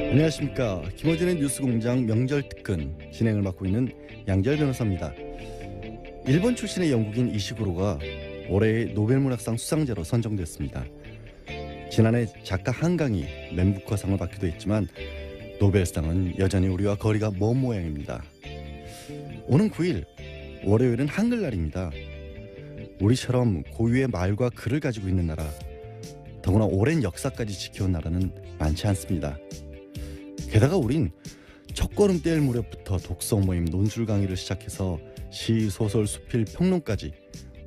안녕하십니까. 김어준의 뉴스공장 명절 특근 진행을 맡고 있는 양절 변호사입니다. 일본 출신의 영국인 이시구로가 올해의 노벨문학상 수상자로 선정됐습니다. 지난해 작가 한강이 맨부커상을 받기도 했지만 노벨상은 여전히 우리와 거리가 먼 모양입니다. 오는 9일 월요일은 한글날입니다. 우리처럼 고유의 말과 글을 가지고 있는 나라, 더구나 오랜 역사까지 지켜온 나라는 많지 않습니다. 게다가 우린 첫걸음 뗄 무렵부터 독서 모임, 논술 강의를 시작해서 시, 소설, 수필, 평론까지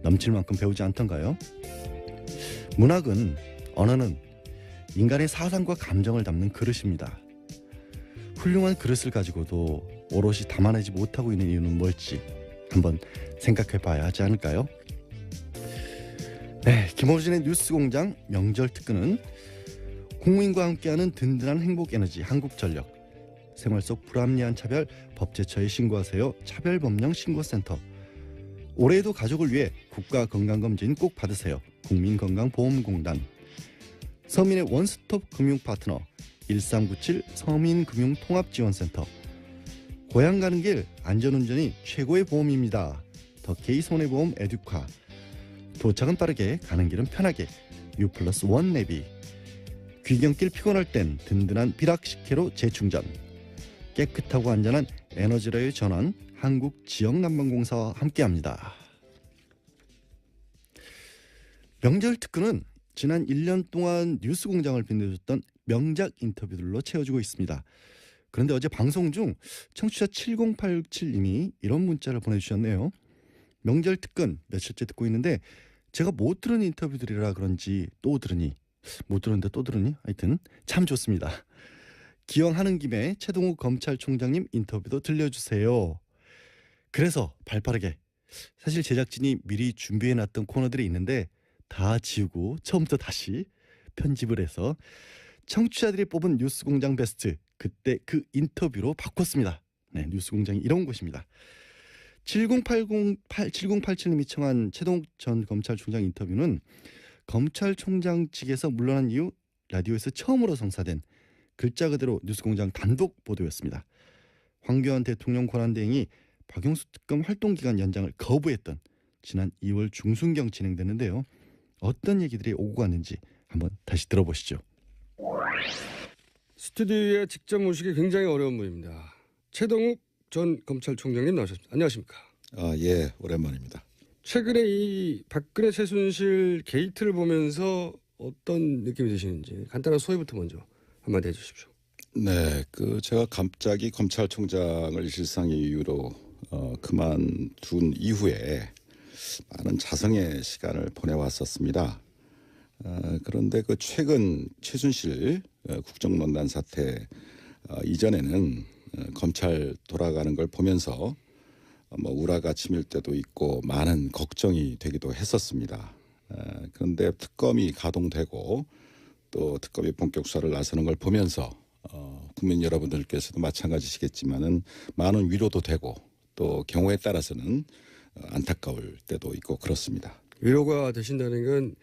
넘칠 만큼 배우지 않던가요? 문학은, 언어는 인간의 사상과 감정을 담는 그릇입니다. 훌륭한 그릇을 가지고도 오롯이 담아내지 못하고 있는 이유는 뭘지 한번 생각해 봐야 하지 않을까요? 네, 김어준의 뉴스공장 명절 특근은 국민과 함께하는 든든한 행복 에너지 한국전력, 생활 속 불합리한 차별 법제처에 신고하세요 차별법령 신고센터, 올해에도 가족을 위해 국가건강검진 꼭 받으세요 국민건강보험공단, 서민의 원스톱 금융파트너 1397 서민금융통합지원센터, 고향 가는 길 안전운전이 최고의 보험입니다 더케이 손해보험 에듀카, 도착은 빠르게 가는 길은 편하게 U+1 내비, 귀경길 피곤할 땐 든든한 비락식혜로 재충전, 깨끗하고 안전한 에너지로의 전환 한국지역난방공사와 함께합니다. 명절 특근은 지난 1년 동안 뉴스공장을 빛내줬던 명작 인터뷰들로 채워지고 있습니다. 그런데 어제 방송 중 청취자 7087님이 이런 문자를 보내주셨네요. 명절 특근 며칠째 듣고 있는데 제가 못 들은 인터뷰들이라 그런지 또 들으니, 못 들었는데 또 들으니 하여튼 참 좋습니다. 기왕하는 김에 최동욱 검찰총장님 인터뷰도 들려주세요. 그래서 발빠르게, 사실 제작진이 미리 준비해놨던 코너들이 있는데 다 지우고 처음부터 다시 편집을 해서 청취자들이 뽑은 뉴스공장 베스트, 그때 그 인터뷰로 바꿨습니다. 네, 뉴스공장이 이런 곳입니다. 7087님이 청한 최동욱 전 검찰총장 인터뷰는 검찰총장 측에서 물러난 이후 라디오에서 처음으로 성사된 글자 그대로 뉴스공장 단독 보도였습니다. 황교안 대통령 권한대행이 박영수 특검 활동기간 연장을 거부했던 지난 2월 중순경 진행됐는데요. 어떤 얘기들이 오고 갔는지 한번 다시 들어보시죠. 스튜디오에 직접 모시기 굉장히 어려운 분입니다. 최동욱 전 검찰총장님 나오셨습니다. 안녕하십니까? 예, 오랜만입니다. 최근에 이 박근혜 최순실 게이트를 보면서 어떤 느낌이 드시는지 간단한 소회부터 먼저 한마디 해주십시오. 네, 제가 갑자기 검찰총장을 일상의 이유로 그만둔 이후에 많은 자성의 시간을 보내왔었습니다. 그런데 최근 최순실 국정농단 사태 이전에는 검찰 돌아가는 걸 보면서 우라가 치밀 때도 있고 많은 걱정이 되기도 했었습니다. 그런데 특검이 가동되고 또 특검이 본격 수사를 나서는 걸 보면서 국민 여러분들께서도 마찬가지시겠지만은 많은 위로도 되고 또 경우에 따라서는 안타까울 때도 있고 그렇습니다. 위로가 되신다는 건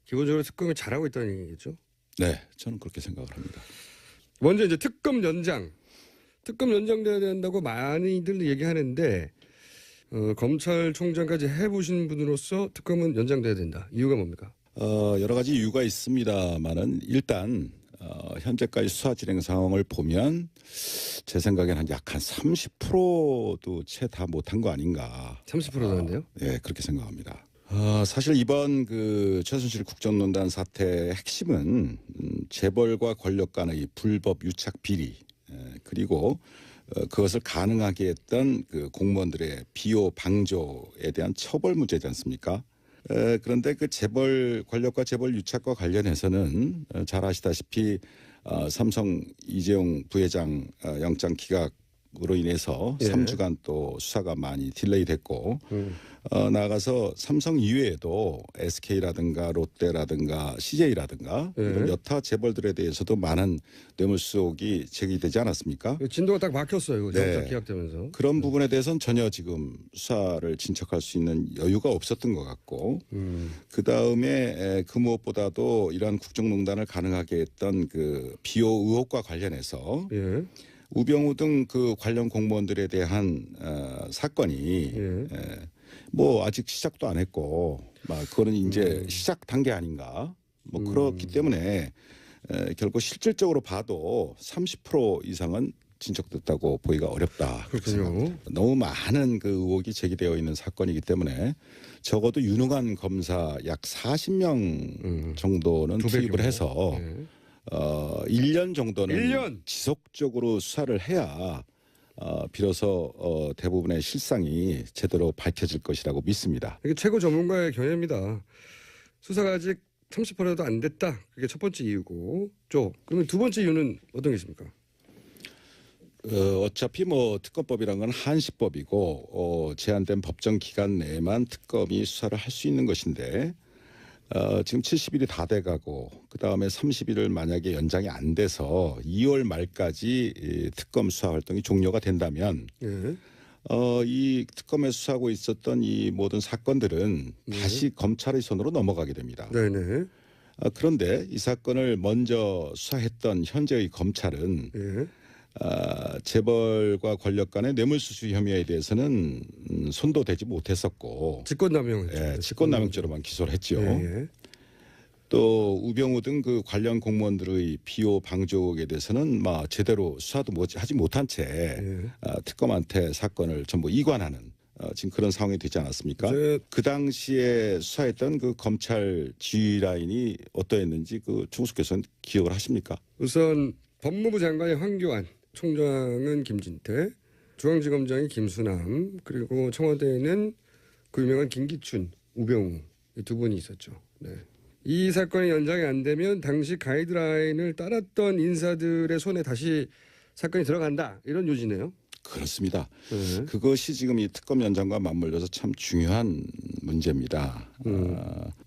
기본적으로 특검이 잘하고 있다는 얘기겠죠? 네, 저는 그렇게 생각을 합니다. 먼저 이제 특검 연장돼야 된다고 많이들 얘기하는데 검찰총장까지 해보신 분으로서 특검은 연장돼야 된다. 이유가 뭡니까? 여러 가지 이유가 있습니다만은 일단 현재까지 수사 진행 상황을 보면 제 생각에는 약 한 30%도 채 다 못한 거 아닌가. 30%나는데요? 네, 그렇게 생각합니다. 사실 이번 최순실 국정농단 사태의 핵심은 재벌과 권력 간의 불법 유착 비리, 그리고 그것을 가능하게 했던 공무원들의 비호 방조에 대한 처벌 문제지 않습니까? 그런데 권력과 재벌 유착과 관련해서는 잘 아시다시피 삼성 이재용 부회장 영장 기각 의혹으로 인해서 예. 3주간 또 수사가 많이 딜레이 됐고 나아가서 삼성 이외에도 SK라든가 롯데라든가 CJ라든가 예. 이런 여타 재벌들에 대해서도 많은 뇌물수 의혹이 제기되지 않았습니까? 진도가 딱 막혔어요. 네. 정작 계약되면서. 그런 부분에 대해서는 전혀 지금 수사를 진척할 수 있는 여유가 없었던 것 같고 그 다음에 그 무엇보다도 이러한 국정농단을 가능하게 했던 그 비호 의혹과 관련해서 예. 우병우 등 그 관련 공무원들에 대한 사건이 예. 뭐 아직 시작도 안 했고 막 그거는 이제 시작 단계 아닌가 뭐 그렇기 때문에 결국 실질적으로 봐도 30% 이상은 진척됐다고 보기가 어렵다. 그렇게 그렇군요. 생각합니다. 너무 많은 그 의혹이 제기되어 있는 사건이기 때문에 적어도 유능한 검사 약 40명 정도는 200 투입을 정도. 해서 예. 1년 정도는 1년? 지속적으로 수사를 해야 비로소 대부분의 실상이 제대로 밝혀질 것이라고 믿습니다. 이게 최고 전문가의 견해입니다. 수사가 아직 30%도 안 됐다. 그게 첫 번째 이유고. 그러면 두 번째 이유는 어떤 게 있습니까? 어차피 뭐 특검법이란 건 한시법이고 제한된 법정 기간 내에만 특검이 수사를 할 수 있는 것인데 지금 70일이 다 돼가고 그 다음에 30일을 만약에 연장이 안 돼서 2월 말까지 이 특검 수사 활동이 종료가 된다면 예. 이 특검에 수사하고 있었던 이 모든 사건들은 다시 검찰의 손으로 넘어가게 됩니다. 네네. 그런데 이 사건을 먼저 수사했던 현재의 검찰은 예. 재벌과 권력 간의 뇌물수수 혐의에 대해서는 손도 대지 못했었고 직권남용. 직권남용죄로만 기소를 했죠. 예. 또 우병우 등 그 관련 공무원들의 비호 방조 의혹에 대해서는 막 제대로 수사도 하지 못한 채 특검한테 사건을 전부 이관하는 지금 그런 상황이 되지 않았습니까? 그 당시에 수사했던 그 검찰 지휘 라인이 어떠했는지 그 총수께서는 기억을 하십니까? 우선 법무부 장관이 황교안, 총장은 김진태, 중앙지검장이 김수남, 그리고 청와대에는 그 유명한 김기춘, 우병우 이 두 분이 있었죠. 네. 이 사건이 연장이 안 되면 당시 가이드라인을 따랐던 인사들의 손에 다시 사건이 들어간다 이런 요지네요. 그렇습니다. 네. 그것이 지금 이 특검 연장과 맞물려서 참 중요한 문제입니다.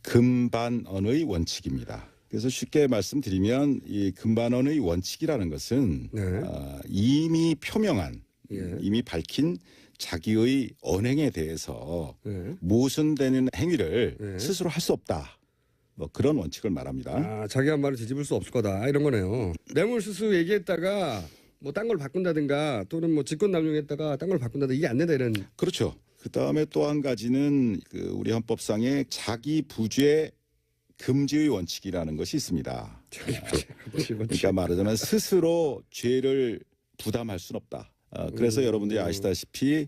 금반언의 원칙입니다. 그래서 쉽게 말씀드리면 이 금반언의 원칙이라는 것은 네. 이미 표명한 예. 이미 밝힌 자기의 언행에 대해서 네. 모순되는 행위를 네. 스스로 할 수 없다. 뭐 그런 원칙을 말합니다. 자기 한 말을 뒤집을 수 없을 거다 이런 거네요. 뇌물수수 얘기했다가 뭐 딴 걸 바꾼다든가 또는 뭐 직권남용했다가 딴 걸 바꾼다든가 이게 안 된다 이런. 그렇죠. 그 다음에 또 한 가지는 그 우리 헌법상에 자기 부죄 금지의 원칙이라는 것이 있습니다. 그러니까 말하자면 스스로 죄를 부담할 수는 없다. 그래서 여러분들이 아시다시피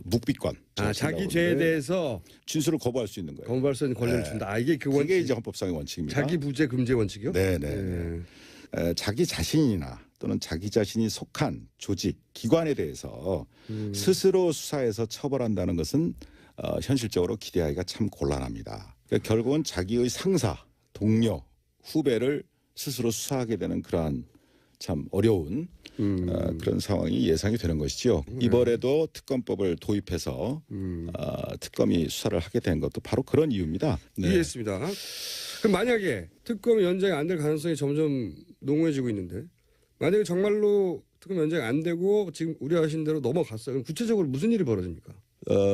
묵비권. 자기 죄에 대해서 진술을 거부할 수 있는 거예요. 거부할 수 있는 권리를 준다. 이게 그 원칙. 그게 이제 헌법상의 원칙입니다. 자기 부재 금지 원칙이요? 네네. 자기 자신이나 또는 자기 자신이 속한 조직, 기관에 대해서 스스로 수사해서 처벌한다는 것은 현실적으로 기대하기가 참 곤란합니다. 그러니까 결국은 자기의 상사, 동료, 후배를 스스로 수사하게 되는 그러한 참 어려운 그런 상황이 예상이 되는 것이죠. 이번에도 특검법을 도입해서 특검이 수사를 하게 된 것도 바로 그런 이유입니다. 네. 이해했습니다. 그럼 만약에 특검 연장이 안 될 가능성이 점점 농후해지고 있는데 만약에 정말로 특검 연장이 안 되고 지금 우려하신 대로 넘어갔어요. 그럼 구체적으로 무슨 일이 벌어집니까?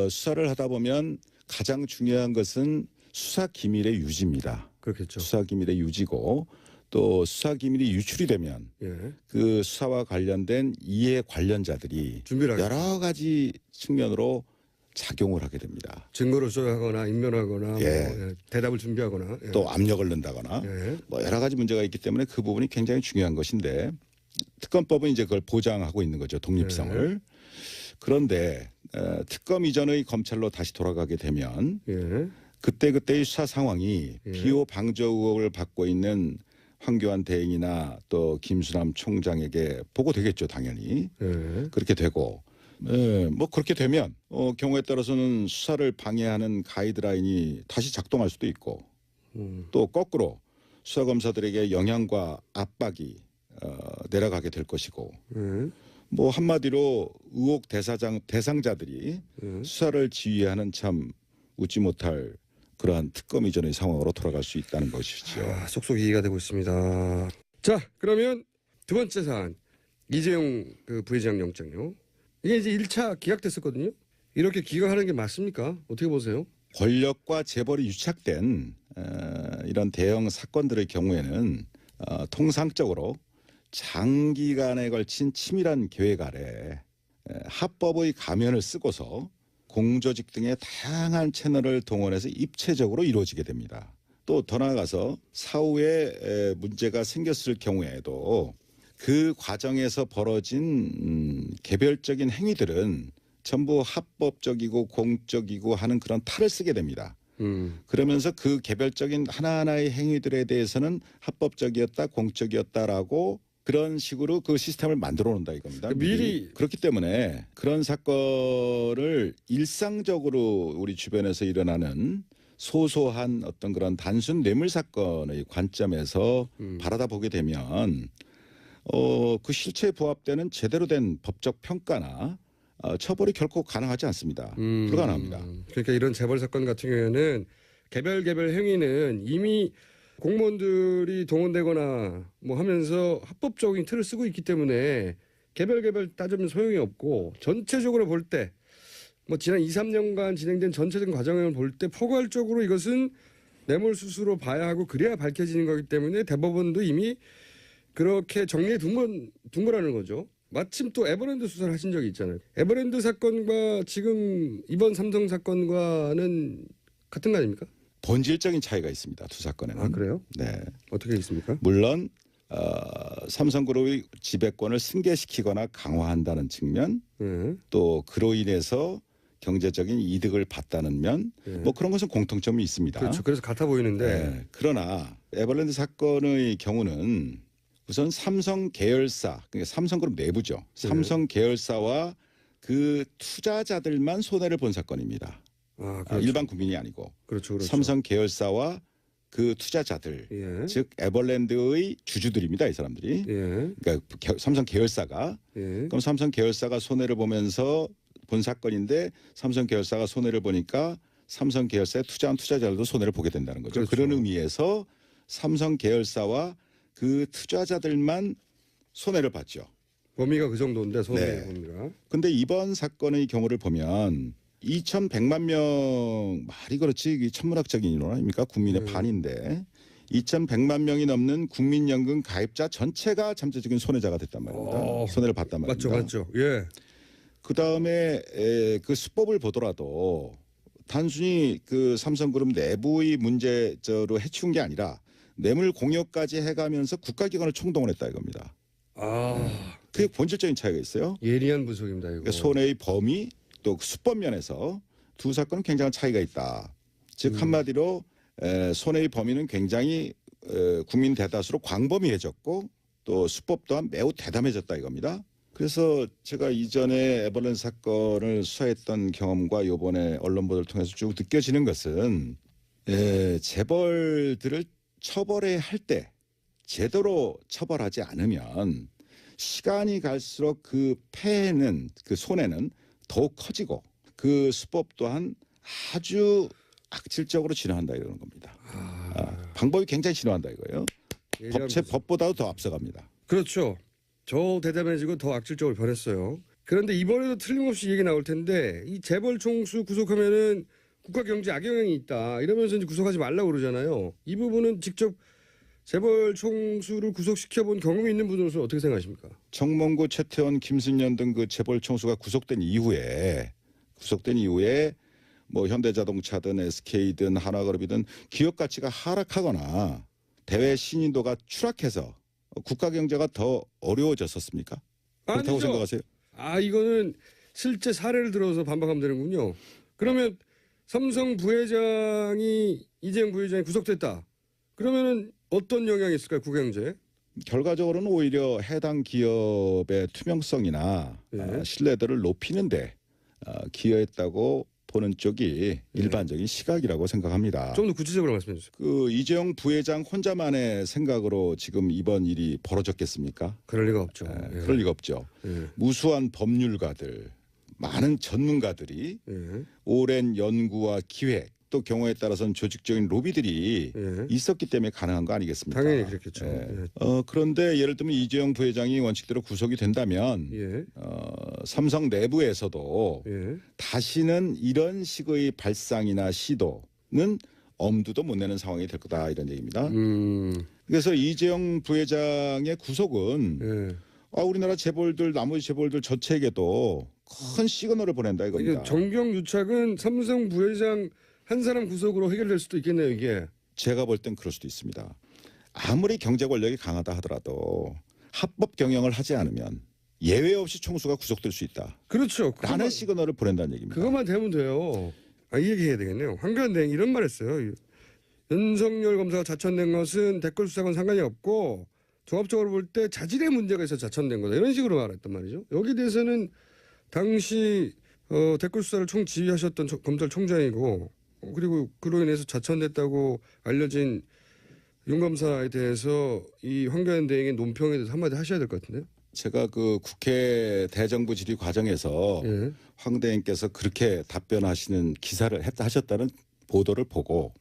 수사를 하다 보면 가장 중요한 것은 수사 기밀의 유지입니다. 그렇겠죠. 수사 기밀의 유지고 또 수사 기밀이 유출이 되면 예. 그 수사와 관련된 이해 관련자들이 준비를 여러 가지 측면으로 작용을 하게 됩니다. 증거를 조회하거나 인면하거나 예. 뭐, 대답을 준비하거나 예. 또 압력을 넣는다거나 예. 뭐 여러 가지 문제가 있기 때문에 그 부분이 굉장히 중요한 것인데 특검법은 이제 그걸 보장하고 있는 거죠. 독립성을. 그런데 특검 이전의 검찰로 다시 돌아가게 되면 예. 그때그때의 수사 상황이 비호 방조 의혹을 받고 있는 황교안 대행이나 또 김수남 총장에게 보고되겠죠. 당연히. 예. 그렇게 되고 뭐 그렇게 되면 경우에 따라서는 수사를 방해하는 가이드라인이 다시 작동할 수도 있고 또 거꾸로 수사검사들에게 영향과 압박이 내려가게 될 것이고 뭐 한마디로 의혹 대상자들이 예. 수사를 지휘하는 참 웃지 못할 그러한 특검 이전의 상황으로 돌아갈 수 있다는 것이죠. 속속 이해가 되고 있습니다. 자, 그러면 두 번째 사안 이재용 그 부회장 영장요. 이게 이제 1차 기각됐었거든요. 이렇게 기각하는 게 맞습니까? 어떻게 보세요? 권력과 재벌이 유착된 이런 대형 사건들의 경우에는 통상적으로 장기간에 걸친 치밀한 계획 아래 합법의 가면을 쓰고서 공조직 등의 다양한 채널을 동원해서 입체적으로 이루어지게 됩니다. 또 더 나아가서 사후에 문제가 생겼을 경우에도 그 과정에서 벌어진 개별적인 행위들은 전부 합법적이고 공적이고 하는 그런 탈을 쓰게 됩니다. 그러면서 그 개별적인 하나하나의 행위들에 대해서는 합법적이었다, 공적이었다라고 그런 식으로 그 시스템을 만들어 놓는다 이겁니다. 미리 그렇기 때문에 그런 사건을 일상적으로 우리 주변에서 일어나는 소소한 어떤 그런 단순 뇌물 사건의 관점에서 바라다 보게 되면 그 실체에 부합되는 제대로 된 법적 평가나 처벌이 결코 가능하지 않습니다. 불가능합니다. 그러니까 이런 재벌 사건 같은 경우에는 개별 행위는 이미 공무원들이 동원되거나 뭐 하면서 합법적인 틀을 쓰고 있기 때문에 개별 따지면 소용이 없고 전체적으로 볼 때 뭐 지난 2, 3년간 진행된 전체적인 과정을 볼 때 포괄적으로 이것은 뇌물수수로 봐야 하고 그래야 밝혀지는 거기 때문에 대법원도 이미 그렇게 정리해 둔 거라는 거죠. 마침 또 에버랜드 수사를 하신 적이 있잖아요. 에버랜드 사건과 지금 이번 삼성 사건과는 같은 거 아닙니까? 본질적인 차이가 있습니다. 두 사건에는. 아, 그래요? 네. 어떻게 있습니까? 물론 삼성그룹의 지배권을 승계시키거나 강화한다는 측면, 또 그로 인해서 경제적인 이득을 봤다는 면, 뭐 그런 것은 공통점이 있습니다. 그렇죠. 그래서 같아 보이는데. 네. 그러나 에버랜드 사건의 경우는 우선 삼성 계열사, 그러니까 삼성그룹 내부죠. 삼성 계열사와 그 투자자들만 손해를 본 사건입니다. 아, 그렇죠. 일반 국민이 아니고. 그렇죠. 삼성 계열사와 그 투자자들, 예. 즉 에버랜드의 주주들입니다. 이 사람들이. 예. 그러니까 삼성 계열사가. 예. 그럼 삼성 계열사가 손해를 보면서 본 사건인데 삼성 계열사가 손해를 보니까 삼성 계열사에 투자한 투자자들도 손해를 보게 된다는 거죠. 그렇죠. 그런 의미에서 삼성 계열사와 그 투자자들만 손해를 봤죠. 범위가 그 정도인데 손해 네. 범위가. 근데 이번 사건의 경우를 보면 2,100만 명 말이 그렇지 이게 천문학적인 인원 아닙니까? 국민의 반인데 2,100만 명이 넘는 국민연금 가입자 전체가 잠재적인 손해자가 됐단 말입니다. 손해를 봤단 말입니다. 맞죠. 예. 그 다음에 그 수법을 보더라도 단순히 그 삼성그룹 내부의 문제로 해치운 게 아니라 뇌물 공여까지 해가면서 국가기관을 총동원했다 이겁니다. 아, 그게 본질적인 차이가 있어요. 예리한 분석입니다 이거. 그러니까 손해의 범위 또 수법 면에서 두 사건은 굉장한 차이가 있다. 즉 한마디로 손해의 범위는 굉장히 국민 대다수로 광범위해졌고 또 수법 또한 매우 대담해졌다 이겁니다. 그래서 제가 이전에 에버랜드 사건을 수사했던 경험과 이번에 언론 보도를 통해서 쭉 느껴지는 것은 재벌들을 처벌해야 할 때 제대로 처벌하지 않으면 시간이 갈수록 그 폐해는 그 손해는 더욱 커지고 그 수법 또한 아주 악질적으로 진화한다 이러는 겁니다. 방법이 굉장히 진화한다 이거예요. 법보다도 더 앞서갑니다. 그렇죠. 더 대담해지고 더 악질적으로 변했어요. 그런데 이번에도 틀림없이 얘기 나올 텐데 이 재벌 총수 구속하면은 국가 경제 악영향이 있다 이러면서 이제 구속하지 말라고 그러잖아요. 이 부분은 직접 재벌 총수를 구속시켜 본 경험이 있는 분으로서 어떻게 생각하십니까? 정몽구, 최태원, 김순년 등 그 재벌 총수가 구속된 이후에 뭐 현대자동차든 SK든 한화그룹이든 기업 가치가 하락하거나 대외 신인도가 추락해서 국가 경제가 더 어려워졌었습니까? 그렇다고 아니죠. 생각하세요? 아, 이거는 실제 사례를 들어서 반박하면 되는군요. 그러면 삼성 부회장이 이재용 부회장이 구속됐다. 그러면은 어떤 영향이 있을까요? 국가경제에? 결과적으로는 오히려 해당 기업의 투명성이나 신뢰도를 높이는데 기여했다고 보는 쪽이 일반적인 시각이라고 생각합니다. 좀 더 구체적으로 말씀해 주세요. 그 이재용 부회장 혼자만의 생각으로 지금 이번 일이 벌어졌겠습니까? 그럴 리가 없죠. 예. 그럴 리가 없죠. 예. 무수한 법률가들, 많은 전문가들이 예. 오랜 연구와 기획, 또 경우에 따라서는 조직적인 로비들이 예. 있었기 때문에 가능한 거 아니겠습니까? 당연히 그렇겠죠. 예. 예. 그런데 예를 들면 이재용 부회장이 원칙대로 구속이 된다면 예. 삼성 내부에서도 예. 다시는 이런 식의 발상이나 시도는 엄두도 못 내는 상황이 될 거다 이런 얘기입니다. 그래서 이재용 부회장의 구속은 예. 우리나라 재벌들 나머지 재벌들 전체에게도 큰 시그널을 보낸다 이겁니다. 이게 정경유착은 삼성 부회장 한 사람 구속으로 해결될 수도 있겠네요. 이게. 제가 볼 땐 그럴 수도 있습니다. 아무리 경제 권력이 강하다 하더라도 합법 경영을 하지 않으면 예외 없이 총수가 구속될 수 있다. 그렇죠. 라는 시그널을 보낸다는 얘기입니다. 그것만 되면 돼요. 이 얘기 해야 되겠네요. 황교안 대행 이런 말 했어요. 윤석열 검사가 자천된 것은 댓글 수사건 상관이 없고 종합적으로 볼 때 자질의 문제가 있어 자천된 거다. 이런 식으로 말했단 말이죠. 여기에 대해서는 당시 댓글 수사를 총지휘하셨던 검찰총장이고 그리고 그로 인해서 자천됐다고 알려진 윤 검사에 대해서 이 황교안 대행의 논평에 대해서 한마디 하셔야 될 것 같은데요. 제가 그 국회 대정부 질의 과정에서 예. 황 대행께서 그렇게 답변하시는 기사를 하셨다는 보도를 보고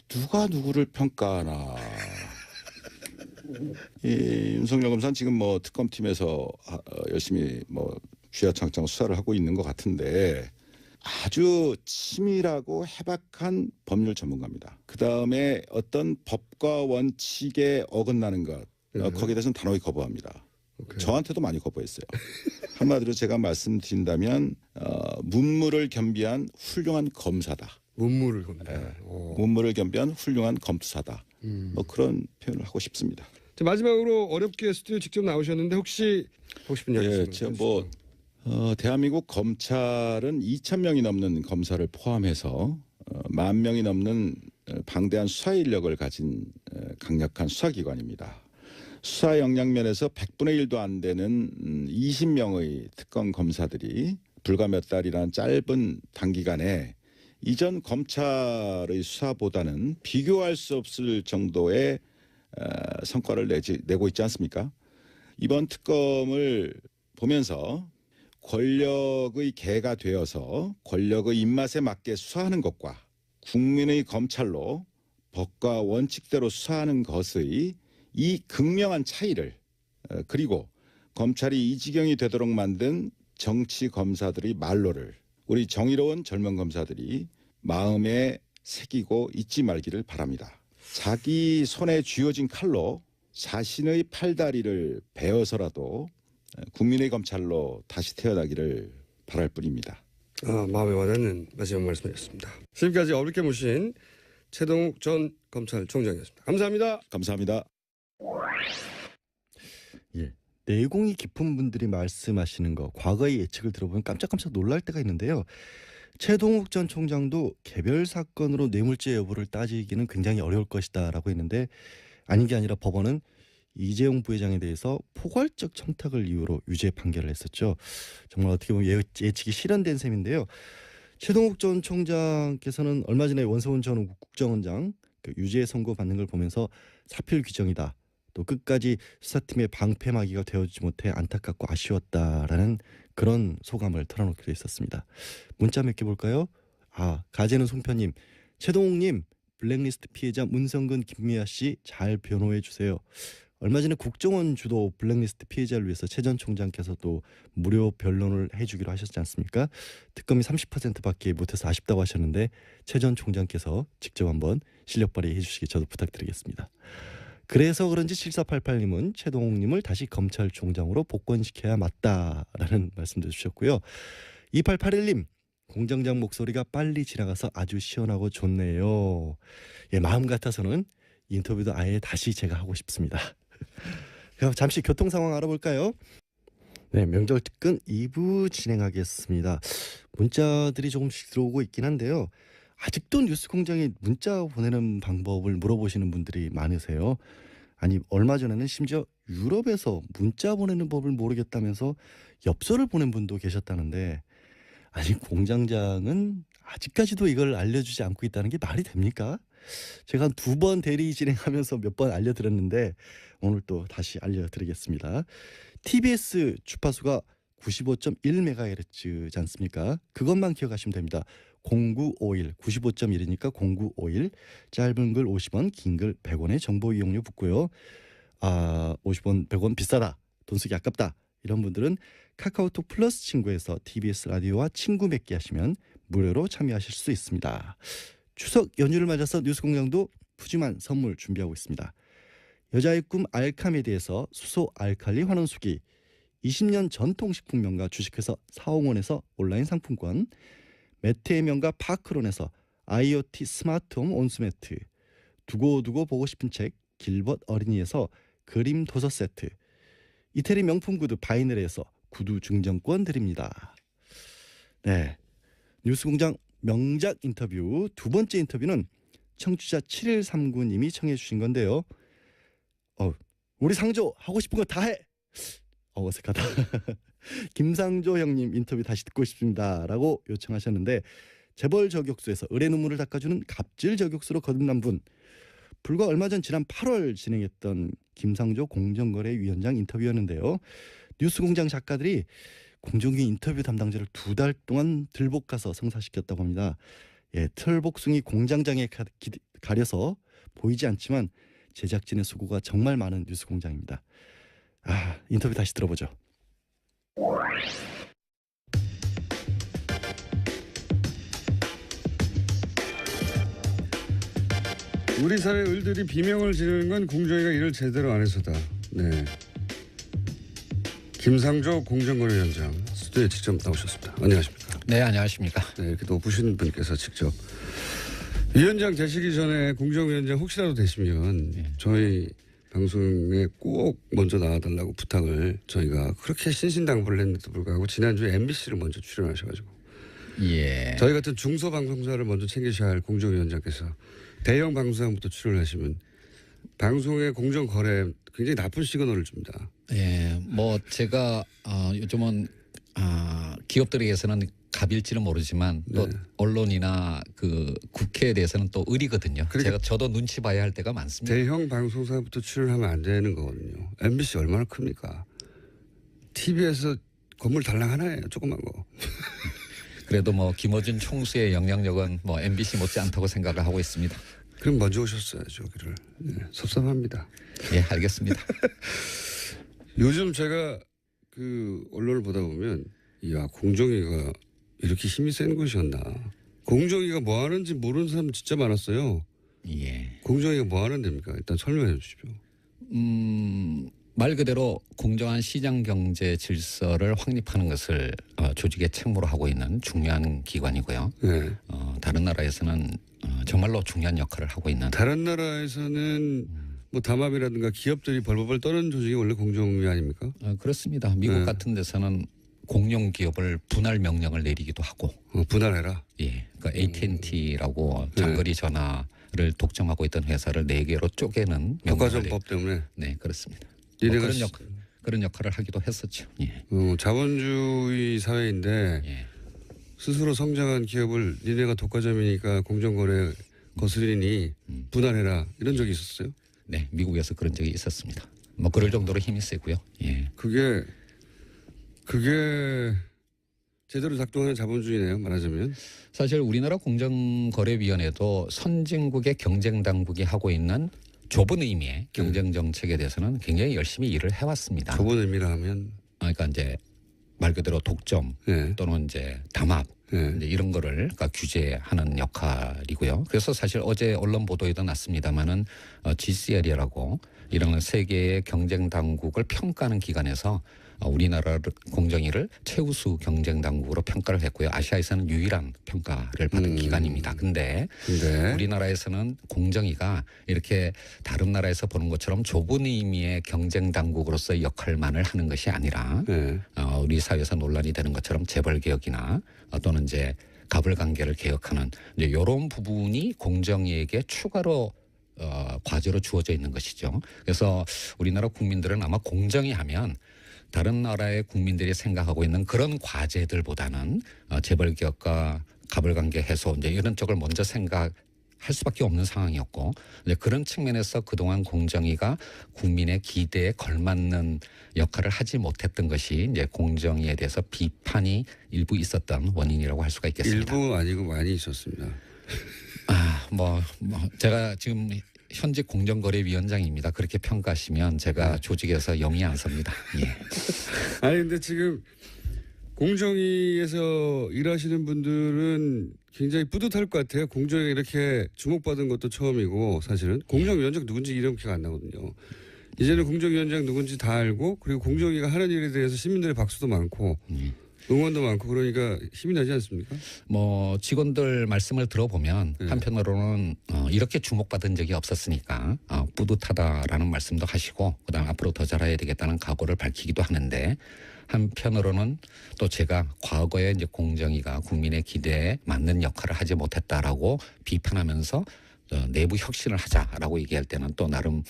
누가 누구를 평가하나. 이 윤석열 검사는 지금 뭐 특검팀에서 열심히 뭐 쥐야창창 수사를 하고 있는 것 같은데 아주 치밀하고 해박한 법률 전문가입니다. 그 다음에 어떤 법과 원칙에 어긋나는 것 거기에 대해서는 단호히 거부합니다. 오케이. 저한테도 많이 거부했어요. 한마디로 제가 말씀드린다면 문무를 겸비한 훌륭한 검사다. 문무를 겁니다. 문무를 겸비한 훌륭한 검사다. 뭐 그런 표현을 하고 싶습니다. 자, 마지막으로 어렵게 스튜디오 직접 나오셨는데 혹시 하고 싶은 이야기 있으면 제가 뭐 대한민국 검찰은 2,000명이 넘는 검사를 포함해서 10,000명이 넘는 방대한 수사 인력을 가진 강력한 수사기관입니다. 수사 역량면에서 100분의 1도 안 되는 20명의 특검 검사들이 불과 몇 달이라는 짧은 단기간에 이전 검찰의 수사보다는 비교할 수 없을 정도의 성과를 내고 있지 않습니까? 이번 특검을 보면서 권력의 개가 되어서 권력의 입맛에 맞게 수사하는 것과 국민의 검찰로 법과 원칙대로 수사하는 것의 이 극명한 차이를 그리고 검찰이 이 지경이 되도록 만든 정치 검사들의 말로를 우리 정의로운 젊은 검사들이 마음에 새기고 잊지 말기를 바랍니다. 자기 손에 쥐어진 칼로 자신의 팔다리를 베어서라도 국민의 검찰로 다시 태어나기를 바랄 뿐입니다. 마음에 와닿는 마지막 말씀이었습니다. 지금까지 어렵게 모신 최동욱 전 검찰총장이었습니다. 감사합니다. 감사합니다. 예. 내공이 깊은 분들이 말씀하시는 거 과거의 예측을 들어보면 깜짝깜짝 놀랄 때가 있는데요. 최동욱 전 총장도 개별 사건으로 뇌물죄 여부를 따지기는 굉장히 어려울 것이다라고 했는데 아닌 게 아니라 법원은 이재용 부회장에 대해서 포괄적 청탁을 이유로 유죄 판결을 했었죠. 정말 어떻게 보면 예측이 실현된 셈인데요. 최동욱 전 총장께서는 얼마 전에 원소은 전 국정원장 유죄 선고 받는 걸 보면서 사필 규정이다. 또 끝까지 수사팀의 방패막이가 되어주지 못해 안타깝고 아쉬웠다라는 그런 소감을 털어놓기도 했었습니다. 문자 몇 개 볼까요? 가재는 송편님, 최동욱님 블랙리스트 피해자 문성근 김미아 씨 잘 변호해 주세요. 얼마 전에 국정원 주도 블랙리스트 피해자를 위해서 최 전 총장께서 또 무료 변론을 해주기로 하셨지 않습니까? 특검이 30%밖에 못해서 아쉽다고 하셨는데 최 전 총장께서 직접 한번 실력 발휘해 주시기 저도 부탁드리겠습니다. 그래서 그런지 7488님은 최동욱님을 다시 검찰총장으로 복권시켜야 맞다라는 말씀도 주셨고요. 2881님 공장장 목소리가 빨리 지나가서 아주 시원하고 좋네요. 예, 마음 같아서는 인터뷰도 아예 다시 제가 하고 싶습니다. 그럼 잠시 교통 상황 알아볼까요? 네, 명절 특근 2부 진행하겠습니다. 문자들이 조금씩 들어오고 있긴 한데요. 아직도 뉴스공장에 문자 보내는 방법을 물어보시는 분들이 많으세요. 아니 얼마 전에는 심지어 유럽에서 문자 보내는 법을 모르겠다면서 엽서를 보낸 분도 계셨다는데 아니 공장장은 아직까지도 이걸 알려주지 않고 있다는 게 말이 됩니까? 제가 한 2번 대리 진행하면서 몇 번 알려드렸는데 오늘 또 다시 알려드리겠습니다. TBS 주파수가 95.1MHz지 않습니까? 그것만 기억하시면 됩니다. 0951 95.1이니까 0951 짧은 글 50원 긴 글 100원의 정보 이용료 붙고요. 50원 100원 비싸다 돈 쓰기 아깝다 이런 분들은 카카오톡 플러스 친구에서 TBS 라디오와 친구 맺기 하시면 무료로 참여하실 수 있습니다. 추석 연휴를 맞아서 뉴스공장도 푸짐한 선물 준비하고 있습니다. 여자의 꿈 알카메디에서 수소 알칼리 환원수기, 20년 전통식품 명가 주식회사 사홍원에서 온라인 상품권, 매트의 명가 파크론에서 IoT 스마트홈 온수매트, 두고두고 보고 싶은 책 길벗 어린이에서 그림 도서 세트, 이태리 명품 구두 바이넬에서 구두 증정권 드립니다. 네, 뉴스공장 명작 인터뷰 두 번째 인터뷰는 청취자 7139님이 청해 주신 건데요. 우리 상조 하고 싶은 거 다 해. 어색하다. 김상조 형님 인터뷰 다시 듣고 싶습니다라고 요청하셨는데 재벌 저격수에서 을의 눈물을 닦아주는 갑질 저격수로 거듭난 분. 불과 얼마 전 지난 8월 진행했던 김상조 공정거래위원장 인터뷰였는데요. 뉴스공장 작가들이 공정위 인터뷰 담당자를 2달 동안 들복 가서 성사시켰다고 합니다. 예, 털복숭이 공장장에 가려서 보이지 않지만 제작진의 수고가 정말 많은 뉴스공장입니다. 인터뷰 다시 들어보죠. 우리 사회 을들이 비명을 지르는 건 공정위가 일을 제대로 안 해서다. 네. 김상조 공정거래위원장 스튜디오에 직접 나오셨습니다. 안녕하십니까? 네, 안녕하십니까? 네, 이렇게 높으신 분께서 직접 위원장 되시기 전에 공정위원장 혹시라도 되시면 저희 방송에 꼭 먼저 나와달라고 부탁을 저희가 그렇게 신신당부를 했는데도 불구하고 지난주에 MBC를 먼저 출연하셔가지고 예. 저희 같은 중소방송사를 먼저 챙기셔야 할 공정위원장께서 대형 방송사부터 출연하시면 방송의 공정거래 굉장히 나쁜 시그널을 줍니다. 예, 뭐 제가 요즘은 기업들에게서는 갑일지는 모르지만 또 네. 언론이나 그 국회에 대해서는 또 의리거든요. 그러니까 저도 눈치 봐야 할 때가 많습니다. 대형 방송사부터 출연하면 안 되는 거거든요. MBC 얼마나 큽니까? TV에서 건물 달랑 하나예요. 조그만 거. 그래도 뭐 김어준 총수의 영향력은 뭐 MBC 못지 않다고 생각을 하고 있습니다. 그럼 먼저 오셨어야죠. 여기를. 네, 섭섭합니다. 예, 알겠습니다. 요즘 제가 그 언론을 보다 보면 이야 공정위가 이렇게 힘이 센 곳이었나. 공정위가 뭐 하는지 모르는 사람 진짜 많았어요. 예. 공정위가 뭐 하는 데입니까? 일단 설명해 주십시오. 말 그대로 공정한 시장 경제 질서를 확립하는 것을 조직의 책무로 하고 있는 중요한 기관이고요. 네. 다른 나라에서는 정말로 중요한 역할을 하고 있는. 다른 나라에서는 뭐 담합이라든가 기업들이 벌벌 떠는 조직이 원래 공정위 아닙니까? 그렇습니다. 미국 네. 같은 데서는 공룡 기업을 분할 명령을 내리기도 하고. 분할해라. 예. 그러니까 AT&T라고 장거리 전화를 독점하고 있던 회사를 4개로 쪼개는 국가정법 때문에. 네, 그렇습니다. 니네가 그런 역할을 하기도 했었죠. 예. 자본주의 사회인데 예. 스스로 성장한 기업을 니네가 독과점이니까 공정거래 거스리니 분할해라 이런 적이 있었어요? 네, 미국에서 그런 적이 있었습니다. 뭐 그럴 정도로 힘이 세고요. 예. 그게 제대로 작동하는 자본주의네요. 말하자면. 사실 우리나라 공정거래위원회도 선진국의 경쟁당국이 하고 있는 좁은 의미의 경쟁 정책에 대해서는 굉장히 열심히 일을 해왔습니다. 좁은 의미라 하면. 그러니까 이제 말 그대로 독점 네. 또는 이제 담합 네. 이제 이런 거를 그러니까 규제하는 역할이고요. 그래서 사실 어제 언론 보도에도 났습니다마는 GCL이라고 이런 세계의 경쟁 당국을 평가하는 기관에서 우리나라 공정위를 최우수 경쟁 당국으로 평가를 했고요. 아시아에서는 유일한 평가를 받은 기관입니다. 근데 우리나라에서는 공정위가 이렇게 다른 나라에서 보는 것처럼 좁은 의미의 경쟁 당국으로서의 역할만을 하는 것이 아니라 우리 사회에서 논란이 되는 것처럼 재벌 개혁이나 또는 이제 갑을 관계를 개혁하는 이제 이런 부분이 공정위에게 추가로 과제로 주어져 있는 것이죠. 그래서 우리나라 국민들은 아마 공정위 하면 다른 나라의 국민들이 생각하고 있는 그런 과제들보다는 재벌 기업과 가불관계 해소 이제 이런 쪽을 먼저 생각할 수밖에 없는 상황이었고 이제 그런 측면에서 그동안 공정위가 국민의 기대에 걸맞는 역할을 하지 못했던 것이 이제 공정위에 대해서 비판이 일부 있었던 원인이라고 할 수가 있겠습니다. 일부 아니고 많이 있었습니다. 제가 지금 현직 공정거래위원장입니다. 그렇게 평가하시면 제가 조직에서 영이 안 섭니다. 예. 아니 근데 지금 공정위에서 일하시는 분들은 굉장히 뿌듯할 것 같아요. 공정위 이렇게 주목받은 것도 처음이고 사실은 공정위원장 누군지 이름 기억 안 나거든요. 이제는 공정위원장 누군지 다 알고 그리고 공정위가 하는 일에 대해서 시민들의 박수도 많고 응원도 많고 그러니까 힘이 나지 않습니까? 뭐 직원들 말씀을 들어보면 한편으로는 이렇게 주목받은 적이 없었으니까 뿌듯하다라는 말씀도 하시고 그다음 앞으로 더 잘해야 되겠다는 각오를 밝히기도 하는데 한편으로는 또 제가 과거에 이제 공정위가 국민의 기대에 맞는 역할을 하지 못했다라고 비판하면서 내부 혁신을 하자라고 얘기할 때는 또 나름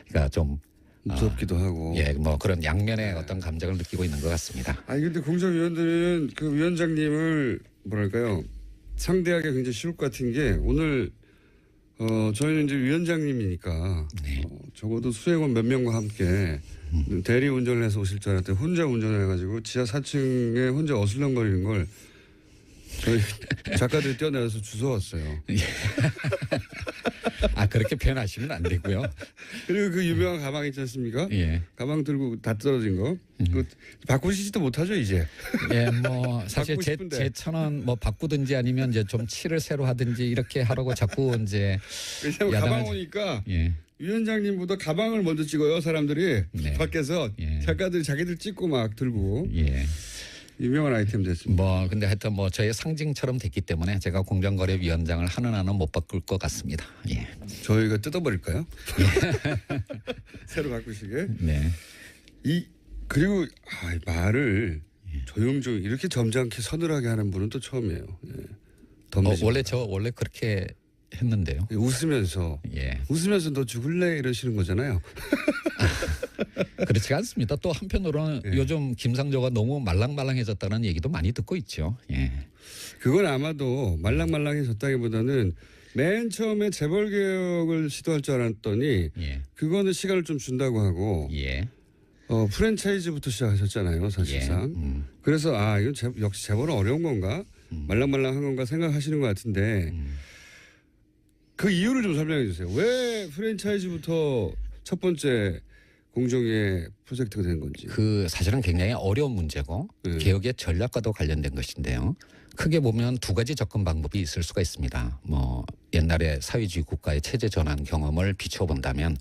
그러니까 좀 무섭기도 하고. 예, 뭐 그런 양면의 어떤 감정을 느끼고 있는 것 같습니다. 아니 근데 공정위원들은 그 위원장님을 뭐랄까요 상대하기 굉장히 쉬울 것 같은 게 오늘 저희는 이제 위원장님이니까 적어도 수행원 몇 명과 함께 대리 운전을 해서 오실 줄 알았더니 혼자 운전을 해가지고 지하 4층에 혼자 어슬렁거리는 걸 저희 작가들이 뛰어내려서 주워왔어요. 그렇게 표현하시면 안 되고요. 그리고 그 유명한 가방 있지 않습니까? 예. 가방 들고 다 떨어진 거. 그거 바꾸시지도 못하죠 이제. 예, 뭐 사실 바꾸고 제 싶은데. 차는 뭐 바꾸든지 아니면 이제 좀 칠을 새로 하든지 이렇게 하라고 자꾸 이제 왜냐면 가방 오니까 예. 위원장님보다 가방을 먼저 찍어요 사람들이 네. 밖에서 예. 작가들이 자기들 찍고 막 들고 예. 유명한 아이템 됐습니다. 뭐 근데 하여튼 뭐 저의 상징처럼 됐기 때문에 제가 공정거래위원장을 하는 한은 못 바꿀 것 같습니다. 예. 저희가 뜯어버릴까요? 새로 바꾸시게. 네. 그리고 말을 조용조용 이렇게 점잖게 서늘하게 하는 분은 또 처음이에요. 예. 원래 그렇게 했는데요. 웃으면서 예. 웃으면서 너 죽을래 이러시는 거잖아요. 그렇지가 않습니다. 또 한편으로는 예. 요즘 김상조가 너무 말랑말랑해졌다는 얘기도 많이 듣고 있죠. 예. 그건 아마도 말랑말랑해졌다기보다는 맨 처음에 재벌 개혁을 시도할 줄 알았더니 예. 그거는 시간을 좀 준다고 하고 예. 프랜차이즈부터 시작하셨잖아요, 사실상. 예. 그래서 이건 역시 재벌은 어려운 건가? 말랑말랑한 건가 생각하시는 것 같은데 그 이유를 좀 설명해 주세요. 왜 프랜차이즈부터 첫 번째 공정위의 프로젝트가 된 건지. 그 사실은 굉장히 어려운 문제고 개혁의 전략과도 관련된 것인데요. 크게 보면 두 가지 접근 방법이 있을 수가 있습니다. 뭐 옛날에 사회주의 국가의 체제 전환 경험을 비춰본다면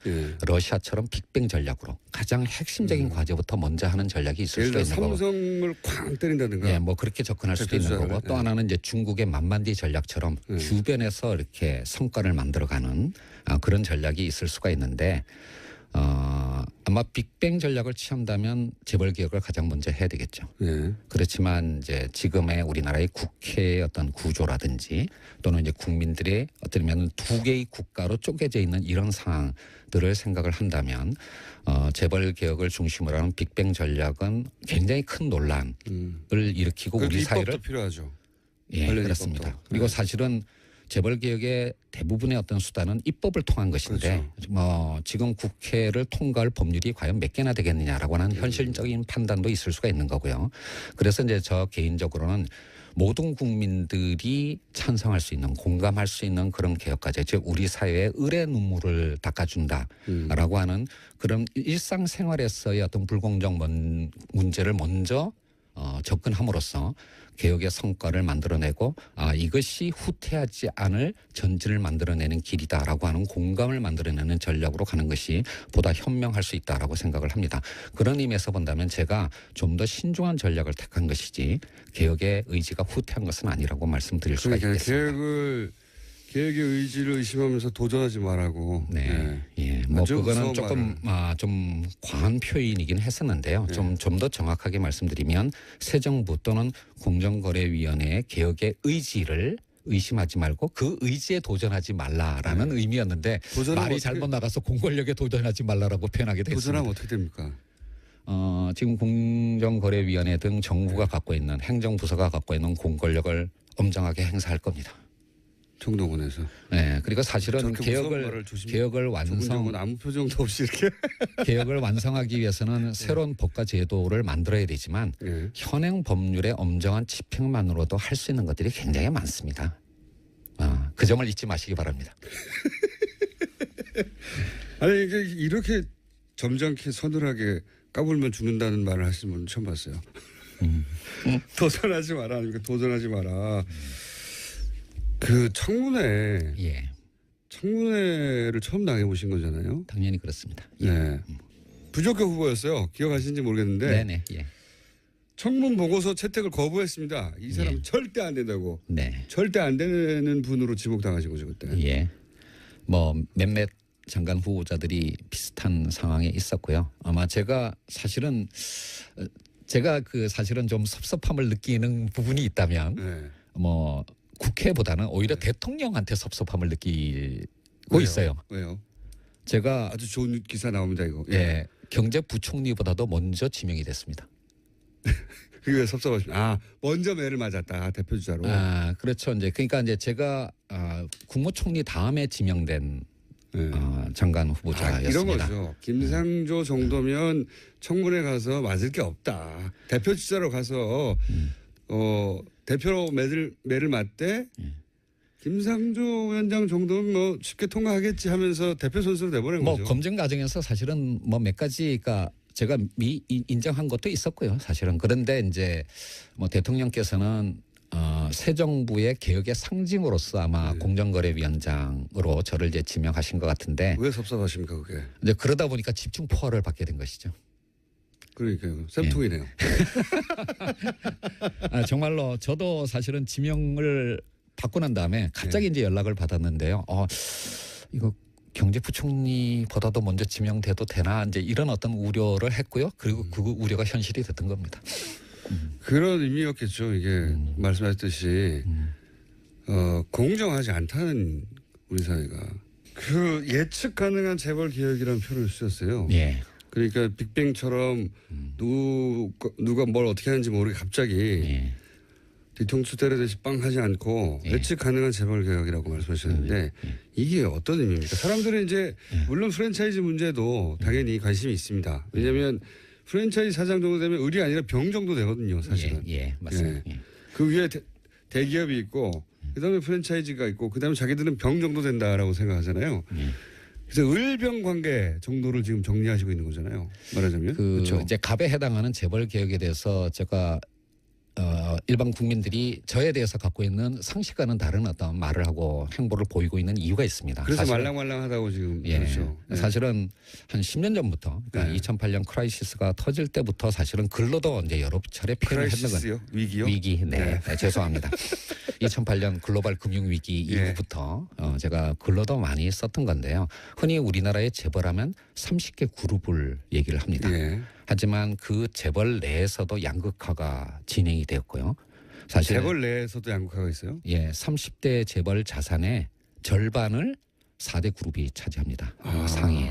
러시아처럼 빅뱅 전략으로 가장 핵심적인 과제부터 먼저 하는 전략이 있을 수가 예를 들어 있는 거고. 삼성을 쾅 때린다든가. 예, 뭐 그렇게 접근할 수도 있는 거고 또 하나는 이제 중국의 만만디 전략처럼 주변에서 이렇게 성과를 만들어가는 그런 전략이 있을 수가 있는데 아마 빅뱅 전략을 취한다면 재벌 개혁을 가장 먼저 해야 되겠죠. 예. 그렇지만 이제 지금의 우리나라의 국회의 어떤 구조라든지 또는 이제 국민들의 어쩌면 두 개의 국가로 쪼개져 있는 이런 상황들을 생각을 한다면 재벌 개혁을 중심으로 하는 빅뱅 전략은 굉장히 큰 논란을 일으키고 우리 사회를 입법도 필요하죠. 예, 그렇습니다. 입법도. 그리고 사실은 재벌 개혁의 대부분의 어떤 수단은 입법을 통한 것인데 뭐 지금 국회를 통과할 법률이 과연 몇 개나 되겠느냐라고 하는 현실적인 판단도 있을 수가 있는 거고요. 그래서 이제 저 개인적으로는 모든 국민들이 찬성할 수 있는 공감할 수 있는 그런 개혁과제, 즉 우리 사회의 을의 눈물을 닦아준다라고 하는 그런 일상생활에서의 어떤 불공정 문제를 먼저 접근함으로써 개혁의 성과를 만들어내고 이것이 후퇴하지 않을 전진을 만들어내는 길이다라고 하는 공감을 만들어내는 전략으로 가는 것이 보다 현명할 수 있다라고 생각을 합니다. 그런 의미에서 본다면 제가 좀 더 신중한 전략을 택한 것이지 개혁의 의지가 후퇴한 것은 아니라고 말씀드릴 수가 있겠습니다. 개혁의 의지를 의심하면서 도전하지 말라고. 네, 예, 뭐 그거는 조금 좀 과한 표현이긴 했었는데요. 좀 더 정확하게 말씀드리면 새 정부 또는 공정거래위원회의 개혁의 의지를 의심하지 말고 그 의지에 도전하지 말라라는 의미였는데 말이 잘못 나가서 공권력에 도전하지 말라라고 표현하게 됐습니다. 도전하면 어떻게 됩니까? 지금 공정거래위원회 등 정부가 갖고 있는 행정부서가 갖고 있는 공권력을 엄정하게 행사할 겁니다. 총동원에서. 네, 그리고 사실은 저렇게 무서운 말을 조심히- 개혁을 완성 조근조근 아무 표정도 없이 이렇게. 개혁을 완성하기 위해서는 새로운 법과 제도를 만들어야 되지만 네. 현행 법률의 엄정한 집행만으로도 할 수 있는 것들이 굉장히 많습니다. 그 점을 잊지 마시기 바랍니다. 아니 이게 이렇게 점잖게 서늘하게 까불면 죽는다는 말을 하시는 분은 처음 봤어요. 도전하지 마라. 아니면 도전하지 마라. 그 청문회, 예, 청문회를 처음 당해보신 거잖아요. 당연히 그렇습니다. 예. 네. 부적격 후보였어요. 기억하시는지 모르겠는데 네네. 예. 청문 보고서 채택을 거부했습니다. 이 사람 예. 은 절대 안 된다고. 네. 절대 안 되는 분으로 지목당하신 거죠 그때. 예. 뭐 몇몇 장관 후보자들이 비슷한 상황에 있었고요. 아마 제가 사실은 좀 섭섭함을 느끼는 부분이 있다면 네. 뭐 국회보다는 오히려 대통령한테 섭섭함을 느끼고 왜요? 있어요. 왜요? 제가 아주 좋은 기사 나옵니다 이거. 예, 경제부총리보다도 먼저 지명이 됐습니다. 그게 왜 섭섭하십니까? 아 먼저 매를 맞았다 대표주자로. 그렇죠. 이제 그러니까 이제 제가 국무총리 다음에 지명된 네. 장관 이런 후보자였습니다. 거죠. 김상조 정도면 청문회 가서 맞을 게 없다. 대표 주자로 가서 대표로 매를 맞대. 김상조 위원장 정도면 뭐 쉽게 통과하겠지 하면서 대표 선수로 내보낸 뭐 거죠. 검증 과정에서 사실은 뭐 몇 가지가 제가 인정한 것도 있었고요. 사실은 그런데 이제 뭐 대통령께서는 새 정부의 개혁의 상징으로서 아마 공정거래위원장으로 저를 이제 지명하신 것 같은데 왜 섭섭하십니까 그게? 이제 그러다 보니까 집중 포화를 받게 된 것이죠. 그러니까요. 쌤통이네요. 정말로 저도 사실은 지명을 받고 난 다음에 갑자기 이제 연락을 받았는데요. 이거 경제부총리보다도 먼저 지명돼도 되나 이제 이런 어떤 우려를 했고요. 그리고 그 우려가 현실이 됐던 겁니다. 그런 의미였겠죠. 이게 말씀하셨듯이 공정하지 않다는 우리 사회가. 그 예측 가능한 재벌 개혁이라는 표현을 쓰셨어요. 예. 그러니까 빅뱅처럼 누가 뭘 어떻게 하는지 모르게 갑자기 예. 뒤통수 때리듯이 빵 하지 않고 예. 예측 가능한 재벌 개혁이라고 말씀하셨는데 이게 어떤 의미입니까? 사람들은 이제 물론 프랜차이즈 문제도 당연히 관심이 있습니다. 왜냐하면 프랜차이즈 사장 정도 되면 을이 아니라 병 정도 되거든요. 사실은. 예, 맞습니다. 예. 그 위에 대기업이 있고 그다음에 프랜차이즈가 있고 그다음에 자기들은 병 정도 된다라고 생각하잖아요. 그래서 을병 관계 정도를 지금 정리하시고 있는 거잖아요. 말하자면. 그렇죠. 이제 갑에 해당하는 재벌 개혁에 대해서 제가 일반 국민들이 저에 대해서 갖고 있는 상식과는 다른 어떤 말을 하고 행보를 보이고 있는 이유가 있습니다. 그래서 사실은, 말랑말랑하다고 지금 예, 그렇죠. 네. 사실은 한 10년 전부터 그러니까 네. 2008년 크라이시스가 터질 때부터 사실은 글로도 이제 여러 차례 표현을 했는 건 크라이시스요? 위기요? 위기. 네. 네, 죄송합니다. 2008년 글로벌 금융 위기 예. 이후부터 제가 글로도 많이 썼던 건데요. 흔히 우리나라의 재벌하면 30개 그룹을 얘기를 합니다. 예. 하지만 그 재벌 내에서도 양극화가 진행이 되었고요. 사실 재벌 내에서도 양극화가 있어요? 예, 30대 재벌 자산의 절반을 4대 그룹이 차지합니다. 상위에.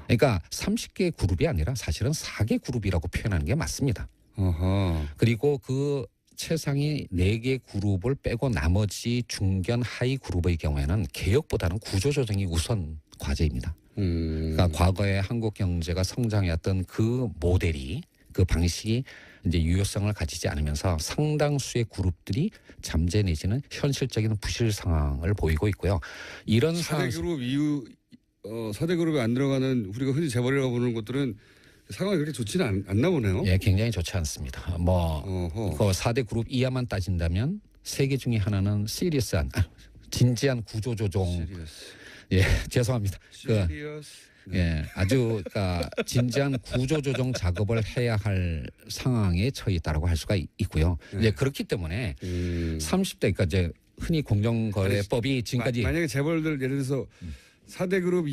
그러니까 30개 그룹이 아니라 사실은 4개 그룹이라고 표현하는 게 맞습니다. 어허. 그리고 그 최상위 4개 그룹을 빼고 나머지 중견 하위 그룹의 경우에는 개혁보다는 구조조정이 우선 과제입니다. 그러니까 과거에 한국 경제가 성장해왔던 그 모델이 그 방식이 이제 유효성을 가지지 않으면서 상당수의 그룹들이 잠재 내지는 현실적인 부실 상황을 보이고 있고요. 이런 4대 그룹 이후 4대 그룹에 안 들어가는 우리가 흔히 재벌이라고 부르는 것들은 상황이 그렇게 좋지는 않나 보네요. 예, 굉장히 좋지 않습니다. 뭐 그 4대 그룹 이하만 따진다면 3개 중에 하나는 시리어스한 진지한 구조조정. 예, 죄송합니다. 예, 아주 그러니까 진지한 구조조정 작업을 해야 할 상황에 처해 있다라고 할 수가 있고요. 이제 그렇기 때문에 30대 그러니까 이제 흔히 공정거래법이 지금까지 만약에 재벌들 예를 들어서 4대 그룹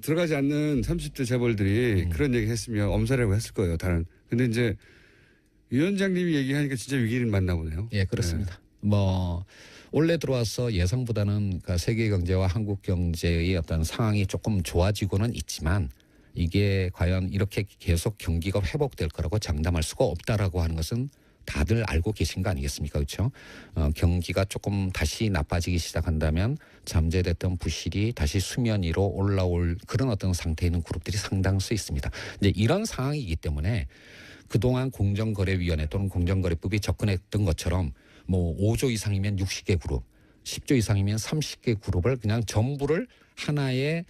들어가지 않는 30대 재벌들이 그런 얘기 했으면 엄살이라고 했을 거예요. 다른. 근데 이제 위원장님이 얘기하니까 진짜 위기는 맞나 보네요. 예, 그렇습니다. 뭐 올해 들어와서 예상보다는 그러니까 세계 경제와 한국 경제의 어떤 상황이 조금 좋아지고는 있지만 이게 과연 이렇게 계속 경기가 회복될 거라고 장담할 수가 없다라고 하는 것은 다들 알고 계신 거 아니겠습니까? 그렇죠? 경기가 조금 다시 나빠지기 시작한다면 잠재됐던 부실이 다시 수면 위로 올라올 그런 어떤 상태에 있는 그룹들이 상당수 있습니다. 이제 이런 상황이기 때문에 그동안 공정거래위원회 또는 공정거래법이 접근했던 것처럼 뭐 5조 이상이면 60개 그룹, 10조 이상이면 30개 그룹을 그냥 전부를 하나의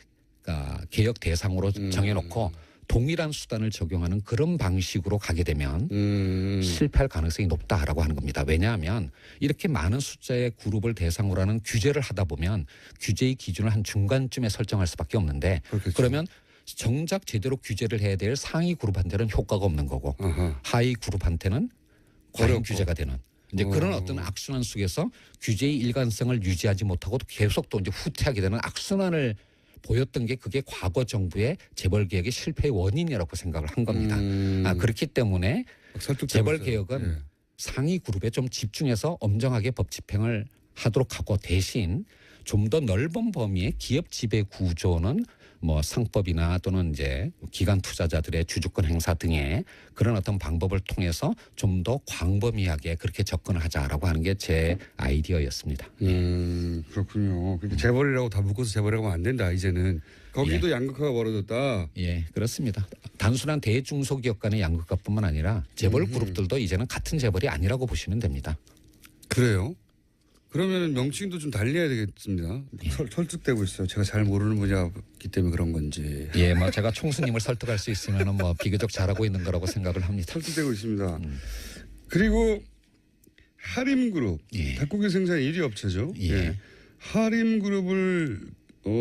개혁 대상으로 정해놓고 동일한 수단을 적용하는 그런 방식으로 가게 되면 실패할 가능성이 높다라고 하는 겁니다. 왜냐하면 이렇게 많은 숫자의 그룹을 대상으로 하는 규제를 하다 보면 규제의 기준을 한 중간쯤에 설정할 수밖에 없는데 그렇겠죠. 그러면 정작 제대로 규제를 해야 될 상위 그룹한테는 효과가 없는 거고 하위 그룹한테는 과잉 어렵고. 규제가 되는 이제 그런 어떤 악순환 속에서 규제의 일관성을 유지하지 못하고 계속 또 이제 후퇴하게 되는 악순환을 보였던 게 그게 과거 정부의 재벌 개혁의 실패의 원인이라고 생각을 한 겁니다. 그렇기 때문에 재벌 개혁은 상위 그룹에 좀 집중해서 엄정하게 법 집행을 하도록 하고 대신 좀 더 넓은 범위의 기업 지배 구조는 뭐 상법이나 또는 이제 기관 투자자들의 주주권 행사 등의 그런 어떤 방법을 통해서 좀 더 광범위하게 그렇게 접근을 하자라고 하는 게 제 아이디어였습니다. 그렇군요. 그러니까 재벌이라고 다 묶어서 재벌이라고 하면 안 된다. 이제는 거기도 양극화가 벌어졌다. 예, 그렇습니다. 단순한 대중소기업 간의 양극화뿐만 아니라 재벌 그룹들도 이제는 같은 재벌이 아니라고 보시면 됩니다. 그래요? 그러면 명칭도 좀 달리해야 되겠습니다. 설득되고 있어요. 제가 잘 모르는 분야이기 때문에 그런 건지. 예, 뭐 제가 총수님을 설득할 수 있으면은 뭐 비교적 잘하고 있는 거라고 생각을 합니다. 설득되고 있습니다. 그리고 하림그룹, 예. 닭고기 생산 1위 업체죠. 예. 하림그룹을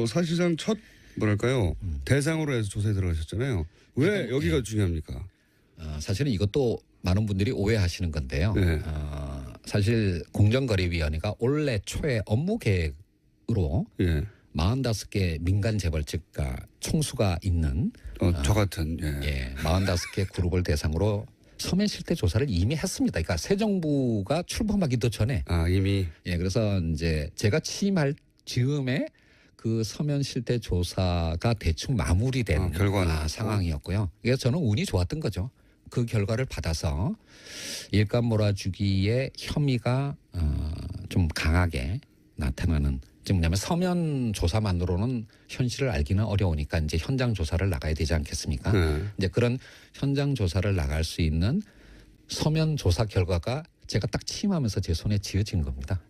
사실상 첫 뭐랄까요 대상으로 해서 조사에 들어가셨잖아요. 왜 여기가 중요합니까? 사실은 이것도 많은 분들이 오해하시는 건데요. 네. 사실 공정거래위원회가 올해 초에 업무 계획으로 예. 45개 민간 재벌 측과 총수가 있는 저 같은 45개 그룹을 대상으로 서면 실태 조사를 이미 했습니다. 그러니까 새 정부가 출범하기도 전에 이미 그래서 이제 제가 취임할 즈음에 그 서면 실태 조사가 대충 마무리된 결과는 상황이었고요. 그래서 저는 운이 좋았던 거죠. 그 결과를 받아서 일감 몰아주기의 혐의가 좀 강하게 나타나는 지금 뭐냐면 서면 조사만으로는 현실을 알기는 어려우니까 이제 현장 조사를 나가야 되지 않겠습니까? 이제 그런 현장 조사를 나갈 수 있는 서면 조사 결과가 제가 딱 취임하면서 제 손에 쥐어진 겁니다.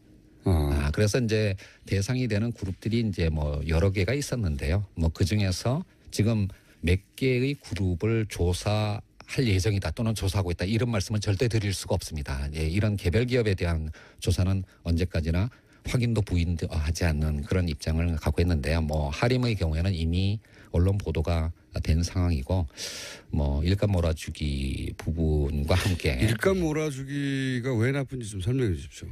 그래서 이제 대상이 되는 그룹들이 이제 뭐 여러 개가 있었는데요. 뭐 그 중에서 지금 몇 개의 그룹을 조사할 예정이다 또는 조사하고 있다 이런 말씀은 절대 드릴 수가 없습니다. 이런 개별 기업에 대한 조사는 언제까지나 확인도 부인도 하지 않는 그런 입장을 갖고 있는데요. 뭐 하림의 경우에는 이미 언론 보도가 된 상황이고 뭐 일감 몰아주기 부분과 함께 일감 몰아주기가 왜 나쁜지 좀 설명해 주십시오.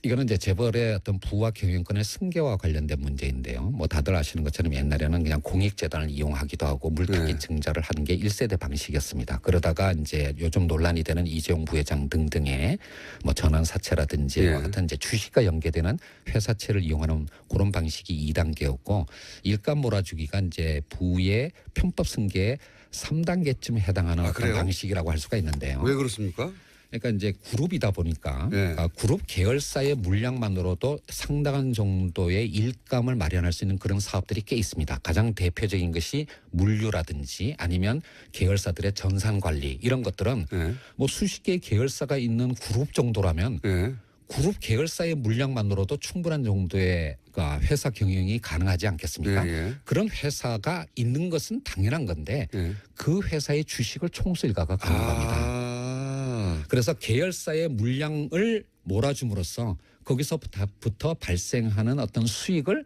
이거는 이제 재벌의 어떤 부와 경영권의 승계와 관련된 문제인데요. 뭐 다들 아시는 것처럼 옛날에는 그냥 공익재단을 이용하기도 하고 물타기 증자를 하는 게 1세대 방식이었습니다. 그러다가 이제 요즘 논란이 되는 이재용 부회장 등등의 뭐 전환사채라든지 같은 이제 주식과 연계되는 회사채를 이용하는 그런 방식이 2단계였고 일감 몰아주기가 이제 부의 편법 승계의 3단계쯤 해당하는 어떤 방식이라고 할 수가 있는데요. 왜 그렇습니까? 그러니까 이제 그룹이다 보니까 그룹 계열사의 물량만으로도 상당한 정도의 일감을 마련할 수 있는 그런 사업들이 꽤 있습니다. 가장 대표적인 것이 물류라든지 아니면 계열사들의 전산 관리 이런 것들은 뭐 수십 개의 계열사가 있는 그룹 정도라면 그룹 계열사의 물량만으로도 충분한 정도의 회사 경영이 가능하지 않겠습니까? 그런 회사가 있는 것은 당연한 건데 그 회사의 주식을 총수 일가가 갖는 겁니다. 그래서 계열사의 물량을 몰아줌으로써 거기서부터 발생하는 어떤 수익을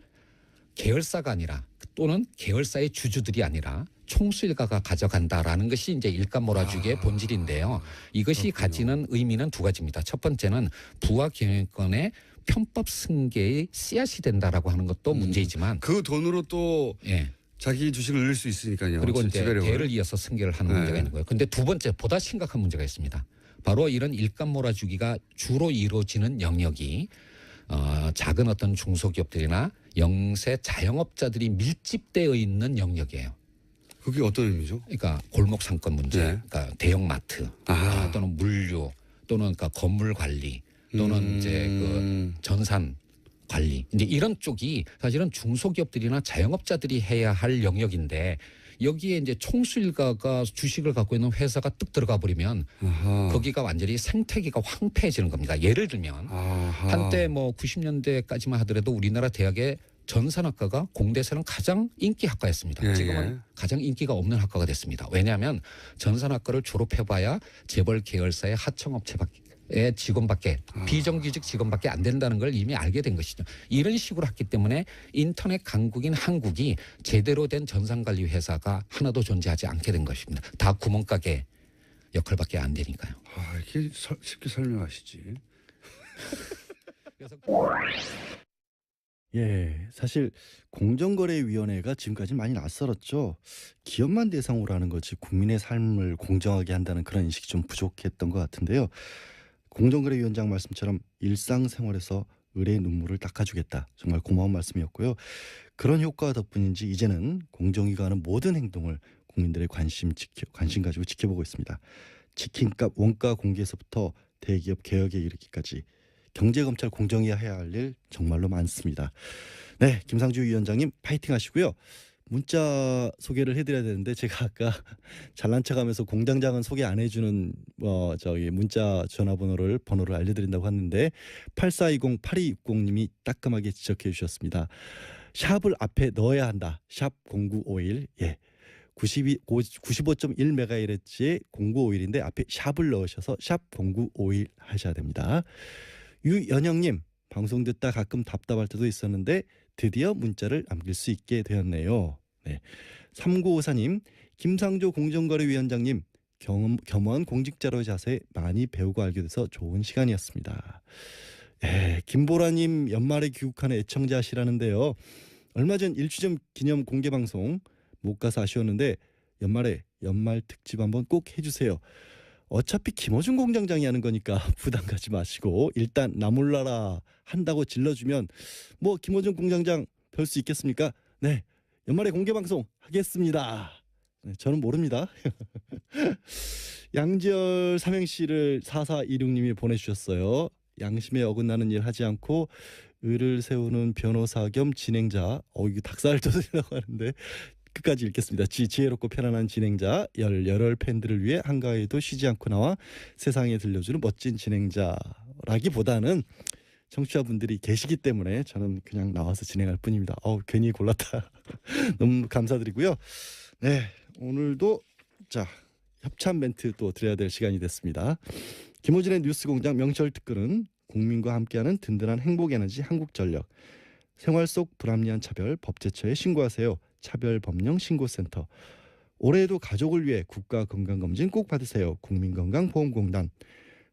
계열사가 아니라 또는 계열사의 주주들이 아니라 총수 일가가 가져간다라는 것이 이제 일감 몰아주기의 본질인데요. 이것이 가지는 의미는 두 가지입니다. 첫 번째는 부와 경영권의 편법 승계의 씨앗이 된다라고 하는 것도 문제이지만 그 돈으로 또 자기 주식을 늘릴 수 있으니까요. 그리고 이제 대를 이어서 승계를 하는 문제가 있는 거예요. 그런데 두 번째 보다 심각한 문제가 있습니다. 바로 이런 일감 몰아주기가 주로 이루어지는 영역이 작은 어떤 중소기업들이나 영세 자영업자들이 밀집되어 있는 영역이에요. 그게 어떤 의미죠? 그러니까 골목 상권 문제, 네. 그러니까 대형 마트 또는 물류 또는 그러니까 건물 관리 또는 이제 그 전산 관리 이제 이런 쪽이 사실은 중소기업들이나 자영업자들이 해야 할 영역인데 여기에 이제 총수일가가 주식을 갖고 있는 회사가 뚝 들어가 버리면 거기가 완전히 생태계가 황폐해지는 겁니다. 예를 들면 한때 뭐 90년대까지만 하더라도 우리나라 대학의 전산학과가 공대에서는 가장 인기 학과였습니다. 예, 지금은 가장 인기가 없는 학과가 됐습니다. 왜냐하면 전산학과를 졸업해봐야 재벌 계열사의 하청업체의 직원밖에 비정규직 직원밖에 안 된다는 걸 이미 알게 된 것이죠. 이런 식으로 했기 때문에 인터넷 강국인 한국이 제대로 된 전산관리 회사가 하나도 존재하지 않게 된 것입니다. 다 구멍가게 역할밖에 안 되니까요. 이렇게 쉽게 설명하시지. 그래서 예, 사실 공정거래위원회가 지금까지 많이 낯설었죠. 기업만 대상으로 하는 거지 국민의 삶을 공정하게 한다는 그런 인식이 좀 부족했던 것 같은데요. 공정거래위원장 말씀처럼 일상생활에서 의뢰의 눈물을 닦아주겠다. 정말 고마운 말씀이었고요. 그런 효과 덕분인지 이제는 공정위가 하는 모든 행동을 국민들의 관심 가지고 지켜보고 있습니다. 치킨값 원가 공개에서부터 대기업 개혁에 이르기까지 경제검찰 공정위 해야 할 일 정말로 많습니다. 네, 김상주 위원장님 파이팅 하시고요. 문자 소개를 해드려야 되는데 제가 아까 잘난 척하면서 공장장은 소개 안 해주는 저기 문자 전화번호를 알려드린다고 했는데 8420-8260님이 따끔하게 지적해 주셨습니다. 샵을 앞에 넣어야 한다. 샵 0951 예. 95.1MHz의 0951인데 앞에 샵을 넣으셔서 샵 0951 하셔야 됩니다. 유연영님 방송 듣다 가끔 답답할 때도 있었는데 드디어 문자를 남길 수 있게 되었네요. 네. 3954님 김상조 공정거래위원장님 겸허한 공직자로의 자세 많이 배우고 알게 돼서 좋은 시간이었습니다. 네, 김보라님 연말에 귀국하는 애청자시라는데요. 얼마 전 1주년 기념 공개방송 못 가서 아쉬웠는데 연말에 연말 특집 한번 꼭 해주세요. 어차피 김어준 공장장이 하는 거니까 부담 가지 마시고 일단 나몰라라 한다고 질러주면 뭐 김어준 공장장 별 수 있겠습니까? 네, 연말에 공개방송 하겠습니다. 네, 저는 모릅니다. 양지열 삼행시를 4426님이 보내주셨어요. 양심에 어긋나는 일 하지 않고 의를 세우는 변호사 겸 진행자. 이거 닭살을 돋으려고 하는데 끝까지 읽겠습니다. 지혜롭고 편안한 진행자, 열혈 팬들을 위해 한가위도 쉬지 않고 나와 세상에 들려주는 멋진 진행자라기보다는 청취자분들이 계시기 때문에 저는 그냥 나와서 진행할 뿐입니다. 괜히 골랐다. 너무 감사드리고요. 네, 오늘도 자 협찬 멘트 또 드려야 될 시간이 됐습니다. 김호준의 뉴스공장 명절 특근은 국민과 함께하는 든든한 행복에너지 한국전력, 생활 속 불합리한 차별 법제처에 신고하세요. 차별법령신고센터. 올해에도 가족을 위해 국가건강검진 꼭 받으세요. 국민건강보험공단.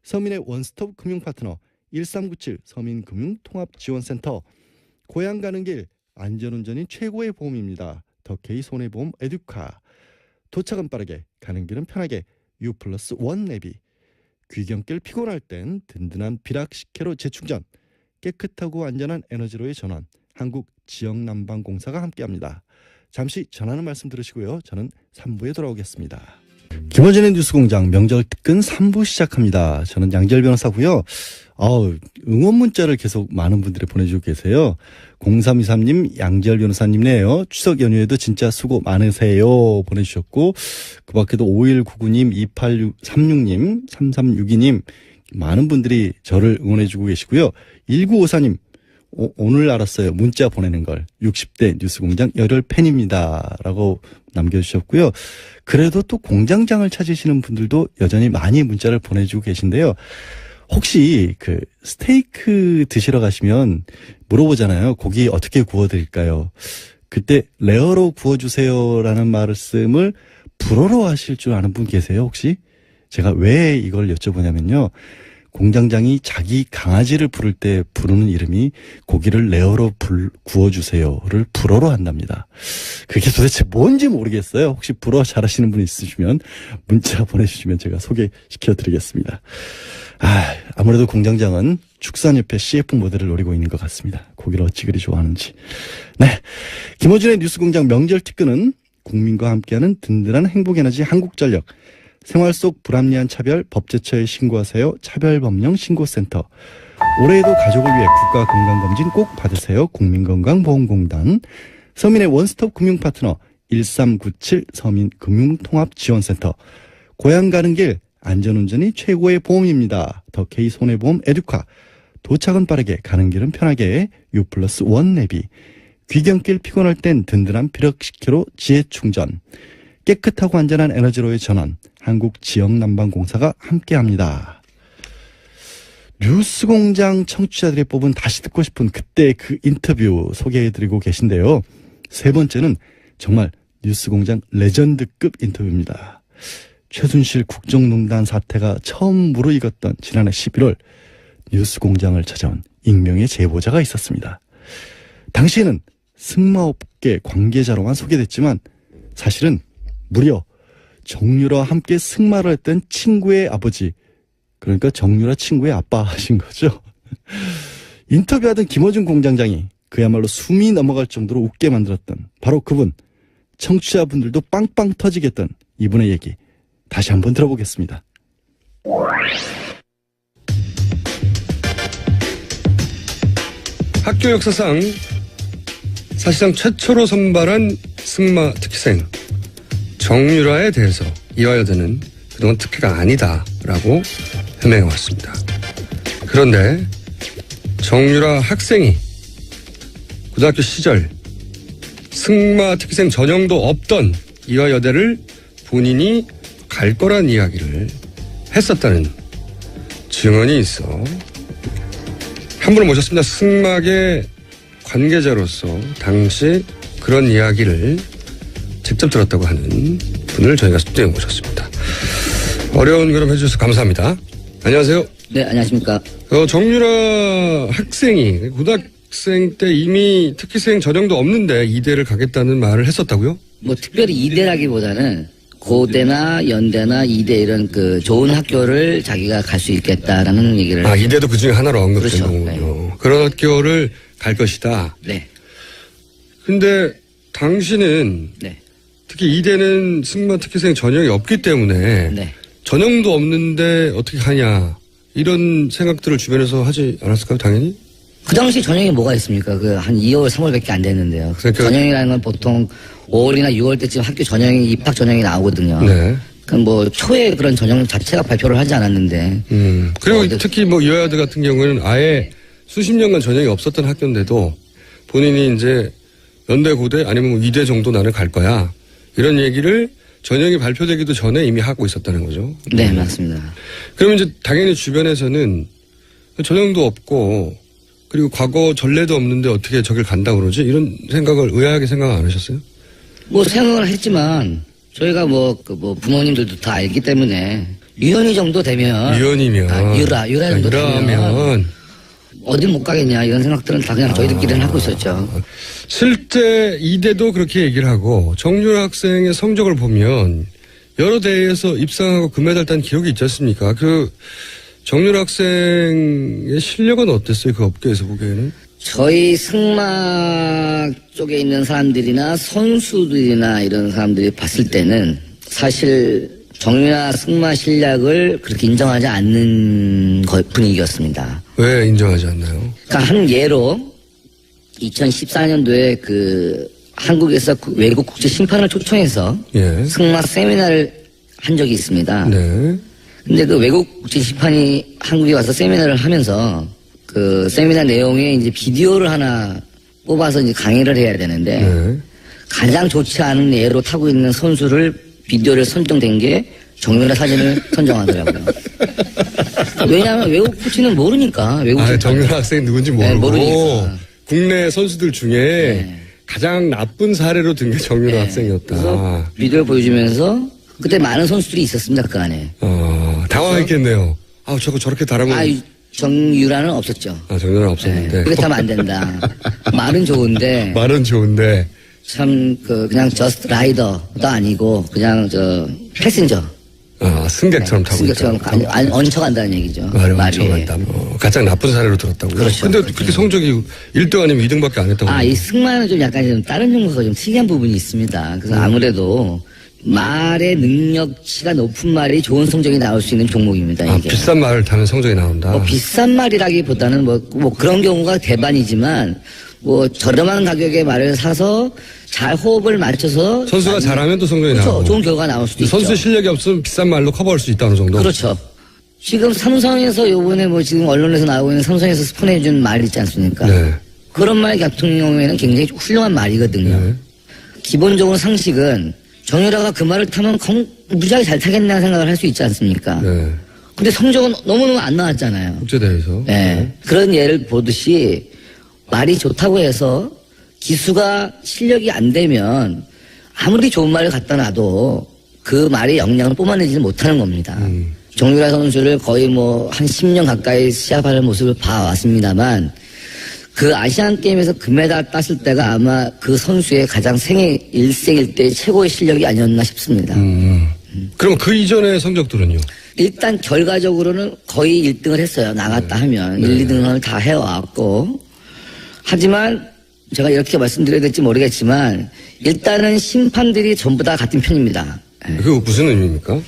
서민의 원스톱 금융파트너 1397 서민금융통합지원센터. 고향 가는 길 안전운전이 최고의 보험입니다. 더케이 손해보험 에듀카. 도착은 빠르게 가는 길은 편하게 U+1 내비. 귀경길 피곤할 땐 든든한 비락식혜로 재충전. 깨끗하고 안전한 에너지로의 전환. 한국지역난방공사가 함께합니다. 잠시 전하는 말씀 들으시고요. 저는 3부에 돌아오겠습니다. 김어준의 뉴스공장 명절 특근 3부 시작합니다. 저는 양지열 변호사고요. 응원 문자를 계속 많은 분들이 보내주고 계세요. 0323님 양지열 변호사님네요. 추석 연휴에도 진짜 수고 많으세요 보내주셨고, 그 밖에도 5199님 2836님 3362님 많은 분들이 저를 응원해주고 계시고요. 1954님 오늘 알았어요. 문자 보내는 걸. 60대 뉴스공장 열혈 팬입니다. 라고 남겨주셨고요. 그래도 또 공장장을 찾으시는 분들도 여전히 많이 문자를 보내주고 계신데요. 혹시 그 스테이크 드시러 가시면 물어보잖아요. 고기 어떻게 구워드릴까요? 그때 레어로 구워주세요라는 말씀을 불어로 하실 줄 아는 분 계세요 혹시? 제가 왜 이걸 여쭤보냐면요. 공장장이 자기 강아지를 부를 때 부르는 이름이 고기를 레어로 구워주세요를 불어로 한답니다. 그게 도대체 뭔지 모르겠어요. 혹시 불어 잘하시는 분 있으시면 문자 보내주시면 제가 소개시켜드리겠습니다. 아무래도 공장장은 축산협회 CF 모델을 노리고 있는 것 같습니다. 고기를 어찌 그리 좋아하는지. 네, 김어준의 뉴스공장 명절 특근은 국민과 함께하는 든든한 행복에너지 한국전력, 생활 속 불합리한 차별 법제처에 신고하세요. 차별법령신고센터. 올해에도 가족을 위해 국가건강검진 꼭 받으세요. 국민건강보험공단. 서민의 원스톱 금융파트너 1397 서민금융통합지원센터. 고향 가는 길 안전운전이 최고의 보험입니다. 더 K손해보험 에듀카. 도착은 빠르게 가는 길은 편하게 U+1 내비. 귀경길 피곤할 땐 든든한 피력 10kg 지혜충전. 깨끗하고 안전한 에너지로의 전환. 한국지역난방공사가 함께합니다. 뉴스공장 청취자들이 뽑은 다시 듣고 싶은 그때 그 인터뷰 소개해드리고 계신데요. 세 번째는 정말 뉴스공장 레전드급 인터뷰입니다. 최순실 국정농단 사태가 처음 무르익었던 지난해 11월 뉴스공장을 찾아온 익명의 제보자가 있었습니다. 당시에는 승마업계 관계자로만 소개됐지만 사실은 무려 정유라와 함께 승마를 했던 친구의 아버지, 그러니까 정유라 친구의 아빠하신 거죠. 인터뷰하던 김어준 공장장이 그야말로 숨이 넘어갈 정도로 웃게 만들었던 바로 그분, 청취자분들도 빵빵 터지게 했던 이분의 얘기 다시 한번 들어보겠습니다. 학교 역사상 사실상 최초로 선발한 승마 특기생 정유라에 대해서 이화여대는 그동안 특혜가 아니다라고 해명해왔습니다. 그런데 정유라 학생이 고등학교 시절 승마 특기생 전형도 없던 이화여대를 본인이 갈 거란 이야기를 했었다는 증언이 있어 한 분을 모셨습니다. 승마계 관계자로서 당시 그런 이야기를 직접 들었다고 하는 분을 저희가 스튜디오에 모셨습니다. 어려운 걸음 해주셔서 감사합니다. 안녕하세요. 네, 안녕하십니까. 정유라 학생이 고등학생 때 이미 특기생 전형도 없는데 이대를 가겠다는 말을 했었다고요? 뭐 특별히 이대라기보다는 고대나 연대나 이대 이런 그 좋은 학교를 자기가 갈 수 있겠다라는 얘기를. 아, 이대도 그 중에 하나로 언급된 그렇죠. 거군요. 네. 그런 학교를 갈 것이다. 네. 근데 당시는 네. 특히 이대는 승마 특기생 전형이 없기 때문에 네. 전형도 없는데 어떻게 하냐 이런 생각들을 주변에서 하지 않았을까요? 당연히? 그 당시 전형이 뭐가 있습니까? 그 한 2월, 3월밖에 안 됐는데요. 그러니까- 전형이라는 건 보통 5월이나 6월 때쯤 학교 전형이 입학 전형이 나오거든요. 네. 그럼 뭐 초에 그런 전형 자체가 발표를 하지 않았는데. 그리고 네. 특히 뭐 이화여대 같은 경우에는 아예 수십 년간 전형이 없었던 학교인데도 본인이 이제 연대 고대 아니면 뭐 이대 정도 나는 갈 거야 이런 얘기를 전형이 발표되기도 전에 이미 하고 있었다는 거죠. 네, 맞습니다. 그러면 이제 당연히 주변에서는 전형도 없고 그리고 과거 전례도 없는데 어떻게 저길 간다 그러지 이런 생각을 의아하게 생각 안 하셨어요? 뭐 생각을 했지만 저희가 뭐 부모님들도 다 알기 때문에 유연이 정도 되면. 유연이면 유라 정도 되면. 유라면 어딜 못 가겠냐 이런 생각들은 다 그냥 저희들끼리는 하고 있었죠. 실제 이대도 그렇게 얘기를 하고 정유라 학생의 성적을 보면 여러 대회에서 입상하고 금메달 딴 기록이 있지 않습니까? 그 정유라 학생의 실력은 어땠어요? 그 업계에서 보기에는? 저희 승마 쪽에 있는 사람들이나 선수들이나 이런 사람들이 봤을 때는 사실 정유라 승마 실력을 그렇게 인정하지 않는 분위기였습니다. 왜 인정하지 않나요? 그러니까 한 예로 2014년도에 그 한국에서 외국 국제 심판을 초청해서 예. 승마 세미나를 한 적이 있습니다. 네. 근데 그 외국 국제 심판이 한국에 와서 세미나를 하면서 그 세미나 내용에 이제 비디오를 하나 뽑아서 이제 강의를 해야 되는데 네. 가장 좋지 않은 예로 타고 있는 선수를 비디오를 선정된 게 정유라 사진을 선정하더라고요. 왜냐하면 외국 코치는 모르니까 외국 정유라 학생이 누군지 모르고 네, 모르니까. 국내 선수들 중에 네. 가장 나쁜 사례로 든 게 정유라 네. 학생이었다. 그래서 비디오를 보여주면서 그때 많은 선수들이 있었습니다 그 안에. 당황했겠네요. 아, 저거 저렇게 달아면. 정유라는 없었죠. 정유라 없었는데. 그렇게 하면 안 된다. 말은 좋은데. 말은 좋은데. 참, 그냥 저스트 라이더도 아니고, 그냥 패신저. 승객처럼 타고 승객처럼 있다. 얹혀간다는 얘기죠. 말이 얹혀간다. 가장 나쁜 사례로 들었다고요. 그렇죠. 근데 그렇게 성적이 1등 아니면 2등밖에 안 했다고. 이 승마는 좀 약간 좀 다른 종목과 좀 특이한 부분이 있습니다. 그래서 아무래도 말의 능력치가 높은 말이 좋은 성적이 나올 수 있는 종목입니다. 이게. 비싼 말을 타면 성적이 나온다. 비싼 말이라기보다는 뭐 그런 경우가 대반이지만 뭐 저렴한 가격의 말을 사서 잘 호흡을 맞춰서 선수가 잘하면 또 성적이 그렇죠. 나오고. 좋은 결과가 나올 수도 있죠. 선수 실력이 없으면 비싼 말로 커버할 수 있다는 정도. 그렇죠. 지금 삼성에서 요번에 뭐 지금 언론에서 나오고 있는 삼성에서 스폰해준 말 있지 않습니까? 네. 그런 말 같은 경우에는 굉장히 훌륭한 말이거든요. 네. 기본적으로 상식은 정유라가 그 말을 타면 무지하게 잘 타겠나 생각을 할 수 있지 않습니까? 네. 근데 성적은 너무너무 안 나왔잖아요. 국제대회에서. 네. 그런 예를 보듯이 말이 좋다고 해서 기수가 실력이 안 되면 아무리 좋은 말을 갖다 놔도 그 말의 역량을 뿜어내지는 못하는 겁니다. 정유라 선수를 거의 뭐 한 10년 가까이 시합하는 모습을 봐왔습니다만 그 아시안 게임에서 금메달 땄을 때가 아마 그 선수의 가장 생애 일생일 때 최고의 실력이 아니었나 싶습니다. 그럼 그 이전의 성적들은요? 일단 결과적으로는 거의 1등을 했어요. 나갔다 하면 1, 2등을 다 해왔고 하지만 제가 이렇게 말씀드려야 될지 모르겠지만 일단은 심판들이 전부 다 같은 편입니다. 그거 무슨 의미입니까?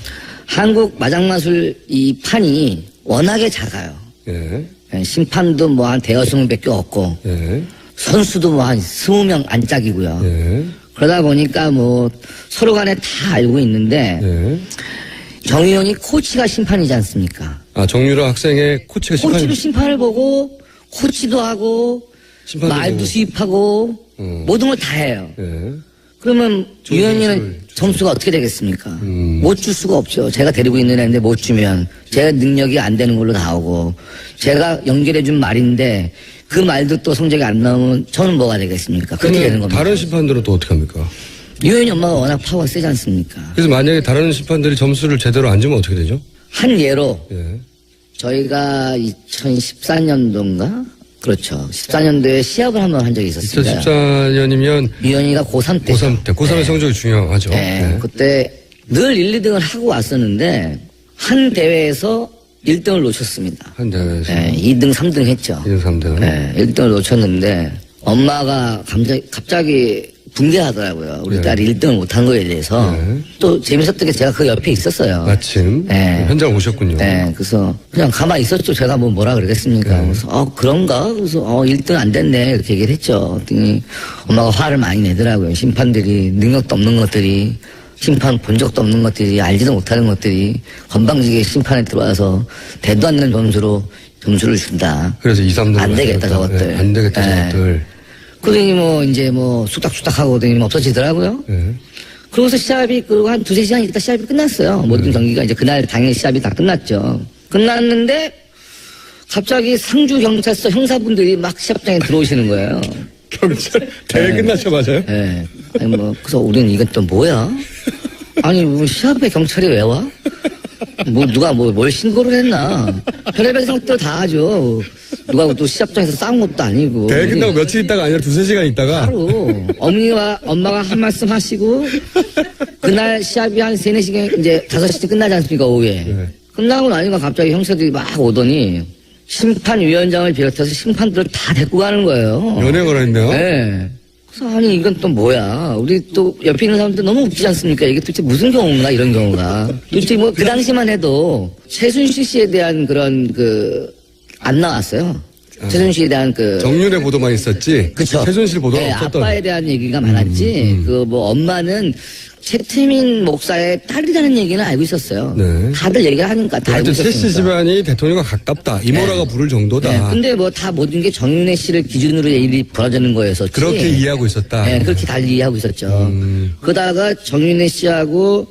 한국 마장마술 이 판이 워낙에 작아요. 예. 심판도 뭐 한 대여섯 명밖에 없고 예. 선수도 뭐 한 20명 안짝이고요. 예. 그러다 보니까 뭐 서로 간에 다 알고 있는데 예. 정의원이 코치가 심판이지 않습니까? 정유라 학생의 코치가 코치도 심판을 보고 코치도 하고 심판도 말도 보고. 수입하고 모든 걸 다 해요. 예. 그러면 좋은 위원님은 점수를 점수가 어떻게 되겠습니까? 못 줄 수가 없죠. 제가 데리고 있는 애인데 못 주면 제 능력이 안 되는 걸로 나오고 제가 연결해준 말인데 그 말도 또 성적이 안 나오면 저는 뭐가 되겠습니까? 그렇게 되는 그러면 겁니다. 다른 심판들은 또 어떻게 합니까? 유현이 엄마가 워낙 파워가 세지 않습니까? 그래서 만약에 다른 심판들이 점수를 제대로 안 주면 어떻게 되죠? 한 예로 예. 저희가 2014년도인가? 그렇죠. 14년도에 시합을 한번 한 적이 있었습니다. 2014년이면 유현이가 고3 때. 고3 때. 고3의 성적이 중요하죠. 네. 네. 그때 늘 1, 2등을 하고 왔었는데 한 대회에서 1등을 놓쳤습니다. 한 대회에서. 네, 2등, 3등 했죠. 2등, 3등. 네, 1등을 놓쳤는데 엄마가 갑자기 붕괴하더라고요. 우리 네. 딸이 1등을 못한 거에 대해서. 네. 또 재밌었던 게 제가 그 옆에 있었어요. 마침 네. 현장 오셨군요. 네, 그래서 그냥 가만히 있었죠. 제가 뭐라 그러겠습니까. 네. 그래서 그런가? 그래서 1등 안 됐네. 이렇게 얘기를 했죠. 그랬더니 엄마가 화를 많이 내더라고요. 심판들이 능력도 없는 것들이 심판 본 적도 없는 것들이 알지도 못하는 것들이 건방지게 심판에 들어와서 대도 않는 점수로 점수를 준다. 그래서 2, 3등. 안 되겠다, 저것들. 네, 안 되겠다 네. 저것들. 그러더니 이제 쑥닥쑥닥 하고 그러더니 없어지더라고요. 네. 그러고서 시합이 그리고 한 2-3시간 있다 시합이 끝났어요. 모든 경기가 이제 그날 당일 시합이 다 끝났죠. 끝났는데 갑자기 상주 경찰서 형사분들이 막 시합장에 들어오시는 거예요. 경찰 대회 끝나자마자요? 예. 아니 그래서 우리는 이건 또 뭐야? 아니 뭐 시합에 경찰이 왜 와? 누가 뭘 신고를 했나? 별의별 생각들 다 하죠. 누가 또 시합장에서 싸운 것도 아니고. 대회 끝나고 며칠 있다가 아니라 2-3시간 있다가 하루 엄마가 한 말씀 하시고 그날 시합이 한 3-4시간 이제 5시쯤 끝나지 않습니까 오후에. 네. 끝나고 나니까 갑자기 형사들이 막 오더니 심판위원장을 비롯해서 심판들을 다 데리고 가는 거예요. 연행을 했네요. 네. 그래서 아니 이건 또 뭐야. 우리 또 옆에 있는 사람들 너무 웃기지 않습니까? 이게 도대체 무슨 경우인가 이런 경우가. 도대체 뭐 그 당시만 해도 최순실 씨에 대한 그런 안 나왔어요. 최순실에 대한 정윤의 보도만 있었지. 그쵸. 최순실 보도는 네, 없었던. 아빠에 대한 얘기가 많았지. 엄마는 최태민 목사의 딸이라는 얘기는 알고 있었어요. 네. 다들 얘기를 하니까 다 알고 하여튼 최씨 있었으니까. 집안이 대통령과 가깝다. 이모라가 부를 정도다. 네, 근데 다 모든 게 정윤혜 씨를 기준으로 일이 벌어지는 거였었지. 그렇게 이해하고 있었다. 네, 그렇게 달리 이해하고 있었죠. 그러다가 정윤혜 씨하고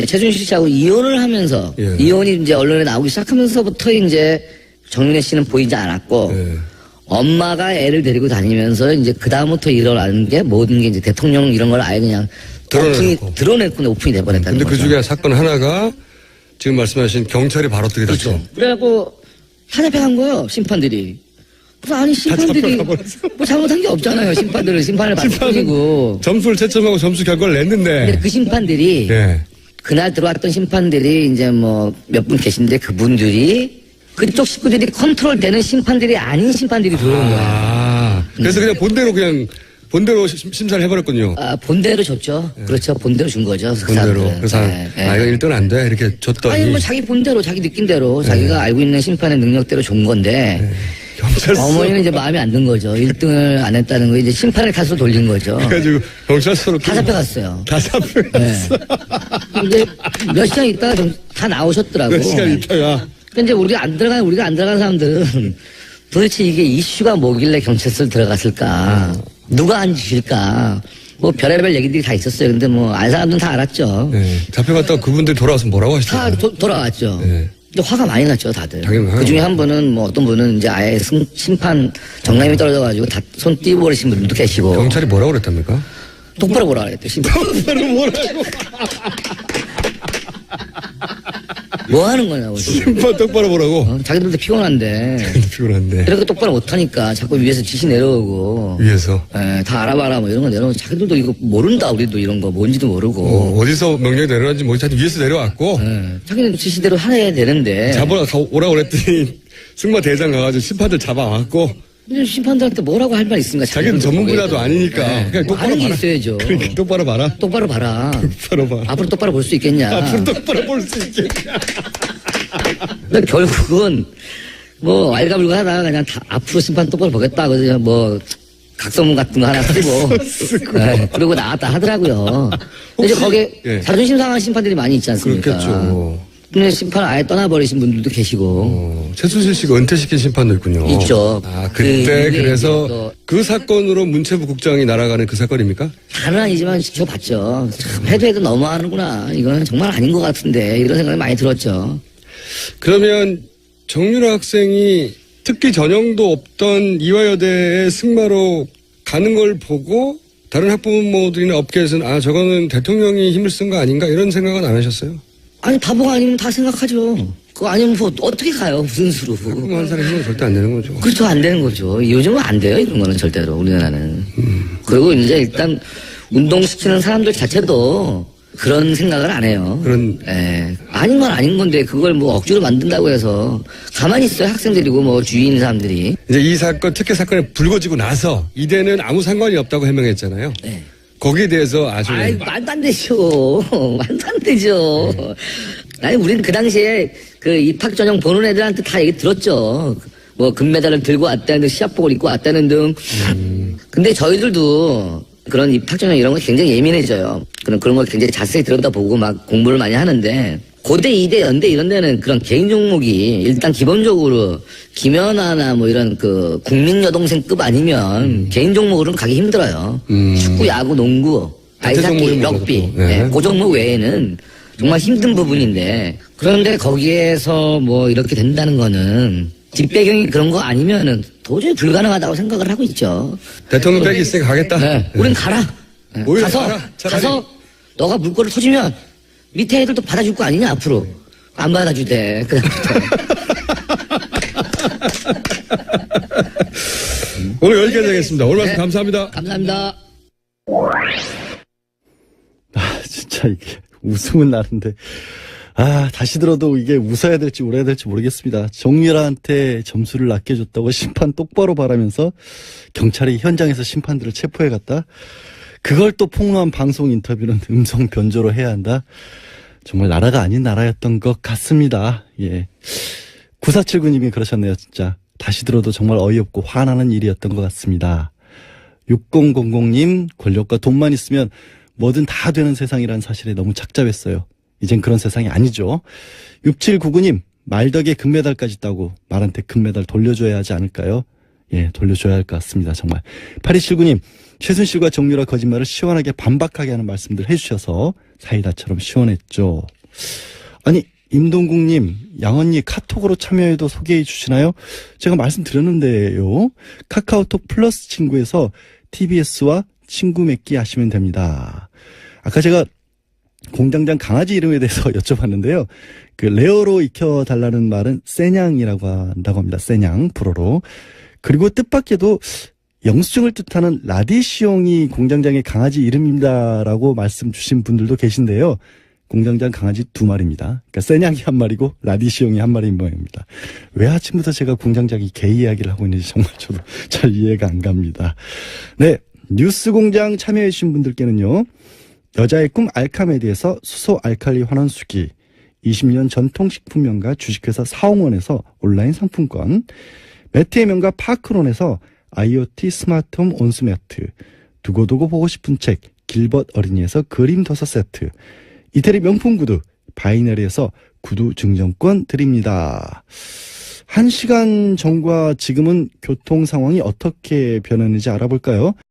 최순실 씨하고 이혼을 하면서 예. 이혼이 이제 언론에 나오기 시작하면서부터 이제 정윤혜 씨는 보이지 않았고 네. 엄마가 애를 데리고 다니면서 이제 그다음부터 일어나는 게 모든 게 이제 대통령 이런 걸 아예 그냥 드러냈고 오픈이 돼버렸다는 근데 거죠. 그 중에 사건 하나가 지금 말씀하신 경찰이 바로 들이닥쳐. 그렇죠. 그래갖고 탄압해간 거예요 심판들이. 그래서 아니 심판들이 뭐 잘못한 게 없잖아요. 심판을 받을 뿐이고. 점수를 채점하고 점수 결과를 냈는데. 근데 그 심판들이 네. 그날 들어왔던 심판들이 이제 뭐 몇 분 계신데 그분들이 그쪽 식구들이 컨트롤되는 심판들이 아닌 심판들이 들어오는 거야. 그래서 그냥 본대로 심사를 해버렸군요. 본대로 줬죠. 그렇죠. 본대로 준 거죠. 그 본대로. 사람들은. 그래서 이거 1등 안 돼. 이렇게 줬더니. 아니 뭐 자기 본대로 자기 느낌대로 자기가 알고 있는 심판의 능력대로 준 건데 경찰서. 어머니는 이제 마음에 안 든 거죠. 1등을 안 했다는 거 이제 심판의 탓으로 돌린 거죠. 그래가지고 경찰서로. 다 잡혀갔어요. 다 잡혀갔어. 근데 몇 시간 있다가 다 나오셨더라고. 몇 시간 있다가. 근데 우리가 안 들어간 사람들은 도대체 이게 이슈가 뭐길래 경찰서를 들어갔을까? 누가 한 짓일까? 뭐 별의별 얘기들이 다 있었어요. 근데 뭐 알 사람들은 다 알았죠. 네. 잡혀갔다가 그분들 돌아와서 뭐라고 다 하시더라고요. 돌아왔죠. 네. 근데 화가 많이 났죠, 다들. 당연히 그 중에 한 분은 뭐 어떤 분은 이제 아예 심판 정남이 떨어져가지고 다 손 띄워버리신 분도 계시고. 경찰이 뭐라고 그랬답니까? 똑바로 보라 그랬대, 심판. 똑바로 뭐라고. 뭐 하는 거냐고. 지금. 심판 똑바로 뭐라고. 자기들도 피곤한데. 피곤한데. 이렇게 똑바로 못하니까 자꾸 위에서 지시 내려오고. 위에서. 예, 다 알아봐라 뭐 이런 거 내려오고. 자기들도 이거 모른다, 우리도 이런 거 뭔지도 모르고. 어디서 명령이 내려왔는지 모르지. 하여튼 위에서 내려왔고. 예, 자기는 지시대로 해야 되는데. 오라고 그랬더니 승마 대장 가가지고 심판들 잡아왔고. 근데 심판들한테 뭐라고 할 말 있습니까? 자기는 전문 분야도 아니니까. 그냥 똑바로 아는 게 봐라. 있어야죠. 그러니까 똑바로 봐라. 똑바로 봐라. 똑바로 봐. 앞으로 똑바로 볼 수 있겠냐. 앞으로 똑바로 볼 수 있겠냐. 근데 결국은 뭐 알가불가 하다가 그냥 다 앞으로 심판 똑바로 보겠다. 그래서 뭐 각성문 같은 거 하나 쓰고 네, 그러고 나왔다 하더라고요. 근데 이제 거기에 예. 자존심 상한 심판들이 많이 있지 않습니까? 그렇겠죠. 근데 심판을 아예 떠나버리신 분들도 계시고 최순실 씨가 은퇴시킨 심판도 있군요. 있죠. 그때 이게 그래서 또 그 사건으로 문체부 국장이 날아가는 그 사건입니까? 다는 아니지만 지켜봤죠. 참 해도 너무하는구나. 이거는 정말 아닌 것 같은데 이런 생각이 많이 들었죠. 그러면 정유라 학생이 특기 전형도 없던 이화여대에 승마로 가는 걸 보고 다른 학부모들이나 업계에서는 저거는 대통령이 힘을 쓴 거 아닌가 이런 생각은 안 하셨어요? 아니 바보가 아니면 다 생각하죠. 그거 아니면 뭐 어떻게 가요? 무슨 수로. 학부모 한 사람 힘은 절대 안 되는 거죠. 그렇죠. 안 되는 거죠. 요즘은 안 돼요. 이런 거는 절대로 우리나라는. 그리고 이제 일단 운동시키는 사람들 자체도 그런 생각을 안 해요. 아닌 건 아닌 건데 그걸 뭐 억지로 만든다고 해서 가만히 있어요. 학생들이고 뭐 주위에 있는 사람들이. 이제 이 사건 특혜 사건이 불거지고 나서 이대는 아무 상관이 없다고 해명했잖아요. 네. 거기에 대해서 아주 아이 말도 안 되죠. 말도 안 되죠. 아니 우리는 그 당시에 그 입학 전형 보는 애들한테 다 얘기 들었죠. 뭐 금메달을 들고 왔다는 등 시합복을 입고 왔다는 등. 근데 저희들도 그런 입학 전형 이런 거 굉장히 예민해져요. 그런 걸 굉장히 자세히 들여다보고 막 공부를 많이 하는데 고대, 이대, 연대 이런 데는 그런 개인 종목이 일단 기본적으로 김연아나 뭐 이런 그 국민 여동생급 아니면 개인 종목으로는 가기 힘들어요. 축구, 야구, 농구, 아이스하키, 럭비. 네. 그 종목 외에는 정말 힘든 부분인데 그런데 거기에서 뭐 이렇게 된다는 거는 뒷배경이 그런 거 아니면은 도저히 불가능하다고 생각을 하고 있죠. 대통령 백이 있으니까 가겠다. 네. 우린 가라. 네. 오히려 가서 가라, 차라리. 가서 너가 물꼬를 터주면 밑에 애들도 받아줄 거 아니냐 앞으로. 안 받아주대. 그다음부터. 오늘 여기까지 하겠습니다. 오늘 말씀 감사합니다. 감사합니다. 진짜 이게 웃음은 나는데 다시 들어도 이게 웃어야 될지 울어야 될지 모르겠습니다. 정유라한테 점수를 낮게 줬다고 심판 똑바로 바라면서 경찰이 현장에서 심판들을 체포해 갔다. 그걸 또 폭로한 방송 인터뷰는 음성 변조로 해야 한다. 정말 나라가 아닌 나라였던 것 같습니다. 예. 9479님이 그러셨네요, 진짜. 다시 들어도 정말 어이없고 화나는 일이었던 것 같습니다. 6000님, 권력과 돈만 있으면 뭐든 다 되는 세상이라는 사실에 너무 착잡했어요. 이젠 그런 세상이 아니죠. 6799님, 말덕에 금메달까지 따고 말한테 금메달 돌려줘야 하지 않을까요? 예, 돌려줘야 할 것 같습니다. 정말. 8279님, 최순실과 정유라 거짓말을 시원하게 반박하게 하는 말씀들 해주셔서 사이다처럼 시원했죠. 아니, 임동국님, 양언니 카톡으로 참여해도 소개해 주시나요? 제가 말씀드렸는데요. 카카오톡 플러스 친구에서 TBS와 친구 맺기 하시면 됩니다. 아까 제가 공장장 강아지 이름에 대해서 여쭤봤는데요. 그 레어로 익혀달라는 말은 세냥이라고 한다고 합니다. 세냥, 불어로. 그리고 뜻밖에도 영수증을 뜻하는 라디시옹이 공장장의 강아지 이름입니다라고 말씀 주신 분들도 계신데요. 공장장 강아지 2마리입니다. 그러니까 세냥이 1마리고 라디시용이 1마리인 모양입니다. 왜 아침부터 제가 공장장이 게이 이야기를 하고 있는지 정말 저도 잘 이해가 안 갑니다. 네, 뉴스공장 참여해 주신 분들께는요. 여자의 꿈 알카메디에서 수소 알칼리 환원수기, 20년 전통식품 명가 주식회사 사홍원에서 온라인 상품권, 매트의 명가 파크론에서 IoT 스마트홈 온수매트, 두고두고 보고 싶은 책 길벗 어린이에서 그림 도서 세트, 이태리 명품 구두 바이너리에서 구두 증정권 드립니다. 1시간 전과 지금은 교통 상황이 어떻게 변했는지 알아볼까요?